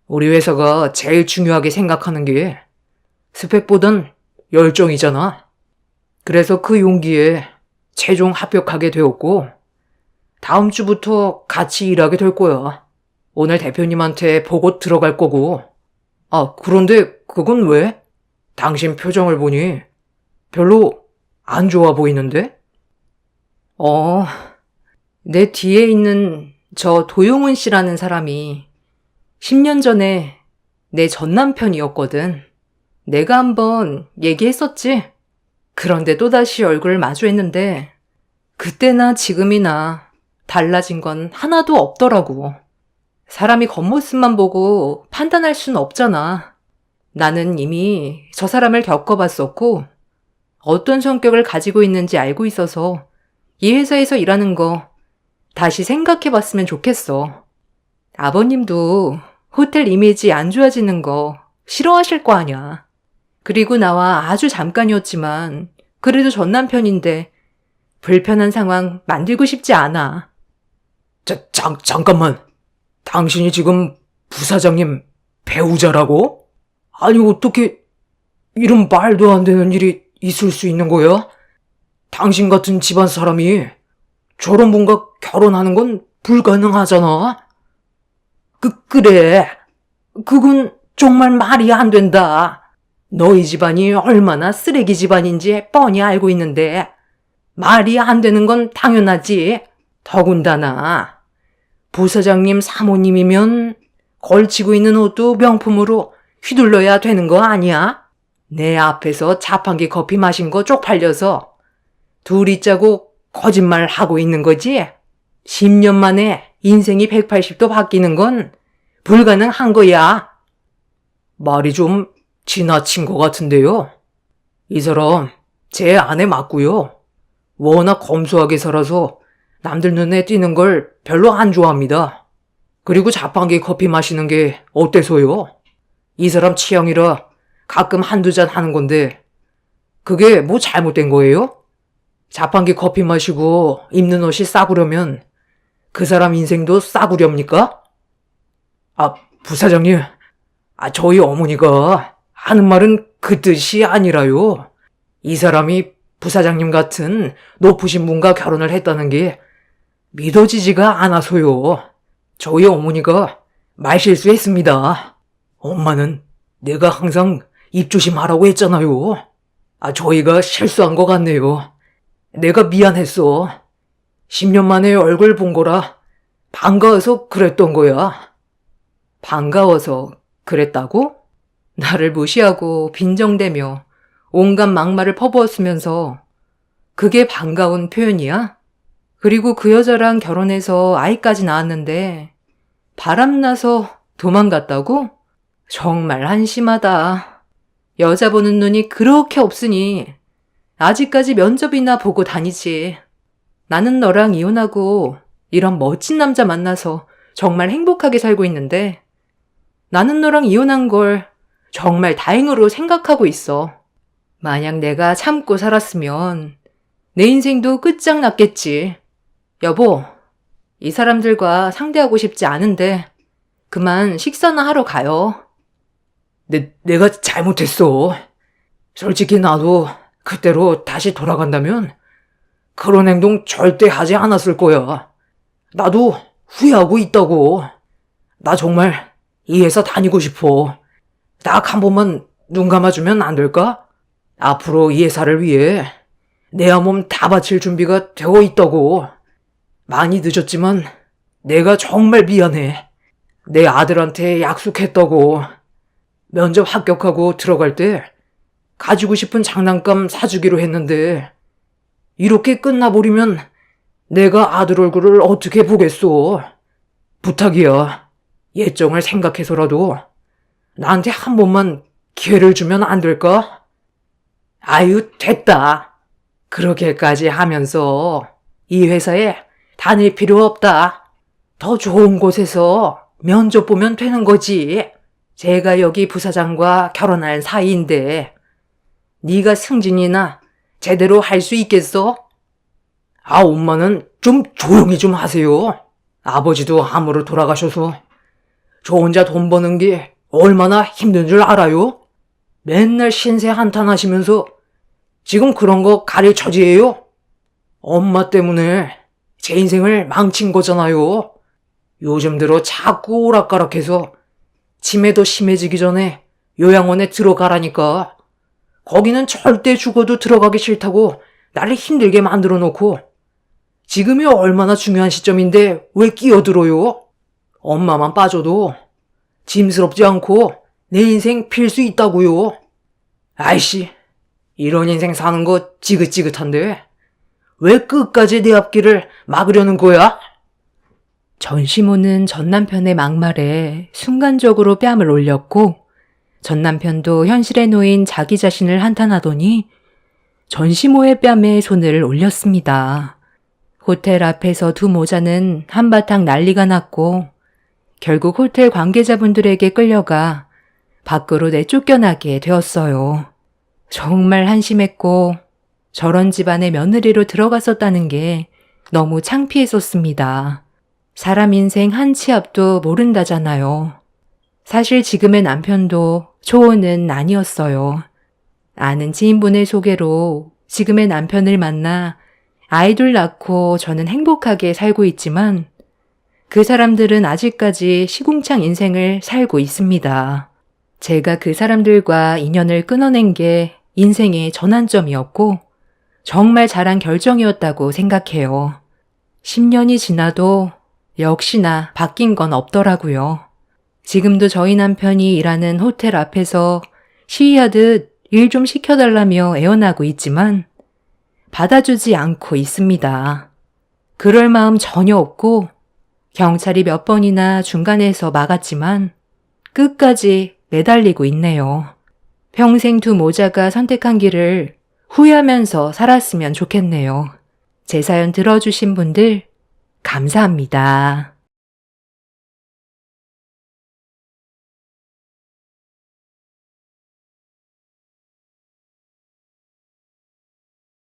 우리 회사가 제일 중요하게 생각하는 게 스펙보단 열정이잖아. 그래서 그 용기에 최종 합격하게 되었고 다음 주부터 같이 일하게 될 거야. 오늘 대표님한테 보고 들어갈 거고. 그런데 그건 왜? 당신 표정을 보니 별로 안 좋아 보이는데? 내 뒤에 있는 저 도용훈 씨라는 사람이 10년 전에 내 전 남편이었거든. 내가 한번 얘기했었지? 그런데 또다시 얼굴을 마주했는데 그때나 지금이나 달라진 건 하나도 없더라고. 사람이 겉모습만 보고 판단할 수는 없잖아. 나는 이미 저 사람을 겪어봤었고 어떤 성격을 가지고 있는지 알고 있어서 이 회사에서 일하는 거 다시 생각해봤으면 좋겠어. 아버님도 호텔 이미지 안 좋아지는 거 싫어하실 거 아냐. 그리고 나와 아주 잠깐이었지만 그래도 전 남편인데 불편한 상황 만들고 싶지 않아. 잠깐만. 당신이 지금 부사장님 배우자라고? 아니, 어떻게 이런 말도 안 되는 일이 있을 수 있는 거야? 당신 같은 집안 사람이 저런 분과 결혼하는 건 불가능하잖아. 그래. 그건 정말 말이 안 된다. 너희 집안이 얼마나 쓰레기 집안인지 뻔히 알고 있는데 말이 안 되는 건 당연하지. 더군다나 부사장님 사모님이면 걸치고 있는 옷도 명품으로 휘둘러야 되는 거 아니야? 내 앞에서 자판기 커피 마신 거 쪽팔려서 둘이 짜고 거짓말 하고 있는 거지? 10년 만에 인생이 180도 바뀌는 건 불가능한 거야. 말이 좀 지나친 것 같은데요. 이 사람 제 아내 맞고요. 워낙 검소하게 살아서 남들 눈에 띄는 걸 별로 안 좋아합니다. 그리고 자판기 커피 마시는 게 어때서요? 이 사람 취향이라 가끔 한두 잔 하는 건데 그게 뭐 잘못된 거예요? 자판기 커피 마시고 입는 옷이 싸구려면 그 사람 인생도 싸구렵니까? 부사장님, 저희 어머니가 하는 말은 그 뜻이 아니라요. 이 사람이 부사장님 같은 높으신 분과 결혼을 했다는 게 믿어지지가 않아서요. 저희 어머니가 말실수했습니다. 엄마는 내가 항상 입조심하라고 했잖아요. 저희가 실수한 것 같네요. 내가 미안했어. 10년 만에 얼굴 본 거라 반가워서 그랬던 거야. 반가워서 그랬다고? 나를 무시하고 빈정대며 온갖 막말을 퍼부었으면서 그게 반가운 표현이야? 그리고 그 여자랑 결혼해서 아이까지 낳았는데 바람나서 도망갔다고? 정말 한심하다. 여자 보는 눈이 그렇게 없으니 아직까지 면접이나 보고 다니지. 나는 너랑 이혼하고 이런 멋진 남자 만나서 정말 행복하게 살고 있는데 나는 너랑 이혼한 걸 정말 다행으로 생각하고 있어. 만약 내가 참고 살았으면 내 인생도 끝장났겠지. 여보, 이 사람들과 상대하고 싶지 않은데 그만 식사나 하러 가요. 내가 잘못했어. 솔직히 나도 그때로 다시 돌아간다면 그런 행동 절대 하지 않았을 거야. 나도 후회하고 있다고. 나 정말 이 회사 다니고 싶어. 딱 한 번만 눈 감아주면 안 될까? 앞으로 이 회사를 위해 내 몸 다 바칠 준비가 되어 있다고. 많이 늦었지만 내가 정말 미안해. 내 아들한테 약속했다고. 면접 합격하고 들어갈 때 가지고 싶은 장난감 사주기로 했는데 이렇게 끝나버리면 내가 아들 얼굴을 어떻게 보겠어. 부탁이야. 예정을 생각해서라도 나한테 한 번만 기회를 주면 안 될까? 아유, 됐다. 그렇게까지 하면서 이 회사에 다닐 필요 없다. 더 좋은 곳에서 면접 보면 되는 거지. 제가 여기 부사장과 결혼할 사이인데 네가 승진이나 제대로 할 수 있겠어? 아, 엄마는 좀 조용히 좀 하세요. 아버지도 암으로 돌아가셔서 저 혼자 돈 버는 게 얼마나 힘든 줄 알아요? 맨날 신세 한탄하시면서 지금 그런 거 가릴 처지예요? 엄마 때문에 제 인생을 망친 거잖아요. 요즘 들어 자꾸 오락가락해서 치매도 심해지기 전에 요양원에 들어가라니까. 거기는 절대 죽어도 들어가기 싫다고 나를 힘들게 만들어 놓고 지금이 얼마나 중요한 시점인데 왜 끼어들어요? 엄마만 빠져도 짐스럽지 않고 내 인생 필 수 있다고요. 아이씨, 이런 인생 사는 거 지긋지긋한데 왜 끝까지 내 앞길을 막으려는 거야? 전시모는 전남편의 막말에 순간적으로 뺨을 올렸고 전남편도 현실에 놓인 자기 자신을 한탄하더니 전시모의 뺨에 손을 올렸습니다. 호텔 앞에서 두 모자는 한바탕 난리가 났고 결국 호텔 관계자분들에게 끌려가 밖으로 내쫓겨나게 되었어요. 정말 한심했고 저런 집안의 며느리로 들어갔었다는 게 너무 창피했었습니다. 사람 인생 한 치 앞도 모른다잖아요. 사실 지금의 남편도 초혼은 아니었어요. 아는 지인분의 소개로 지금의 남편을 만나 아이들 낳고 저는 행복하게 살고 있지만 그 사람들은 아직까지 시궁창 인생을 살고 있습니다. 제가 그 사람들과 인연을 끊어낸 게 인생의 전환점이었고 정말 잘한 결정이었다고 생각해요. 10년이 지나도 역시나 바뀐 건 없더라고요. 지금도 저희 남편이 일하는 호텔 앞에서 시위하듯 일 좀 시켜달라며 애원하고 있지만 받아주지 않고 있습니다. 그럴 마음 전혀 없고 경찰이 몇 번이나 중간에서 막았지만 끝까지 매달리고 있네요. 평생 두 모자가 선택한 길을 후회하면서 살았으면 좋겠네요. 제 사연 들어주신 분들 감사합니다.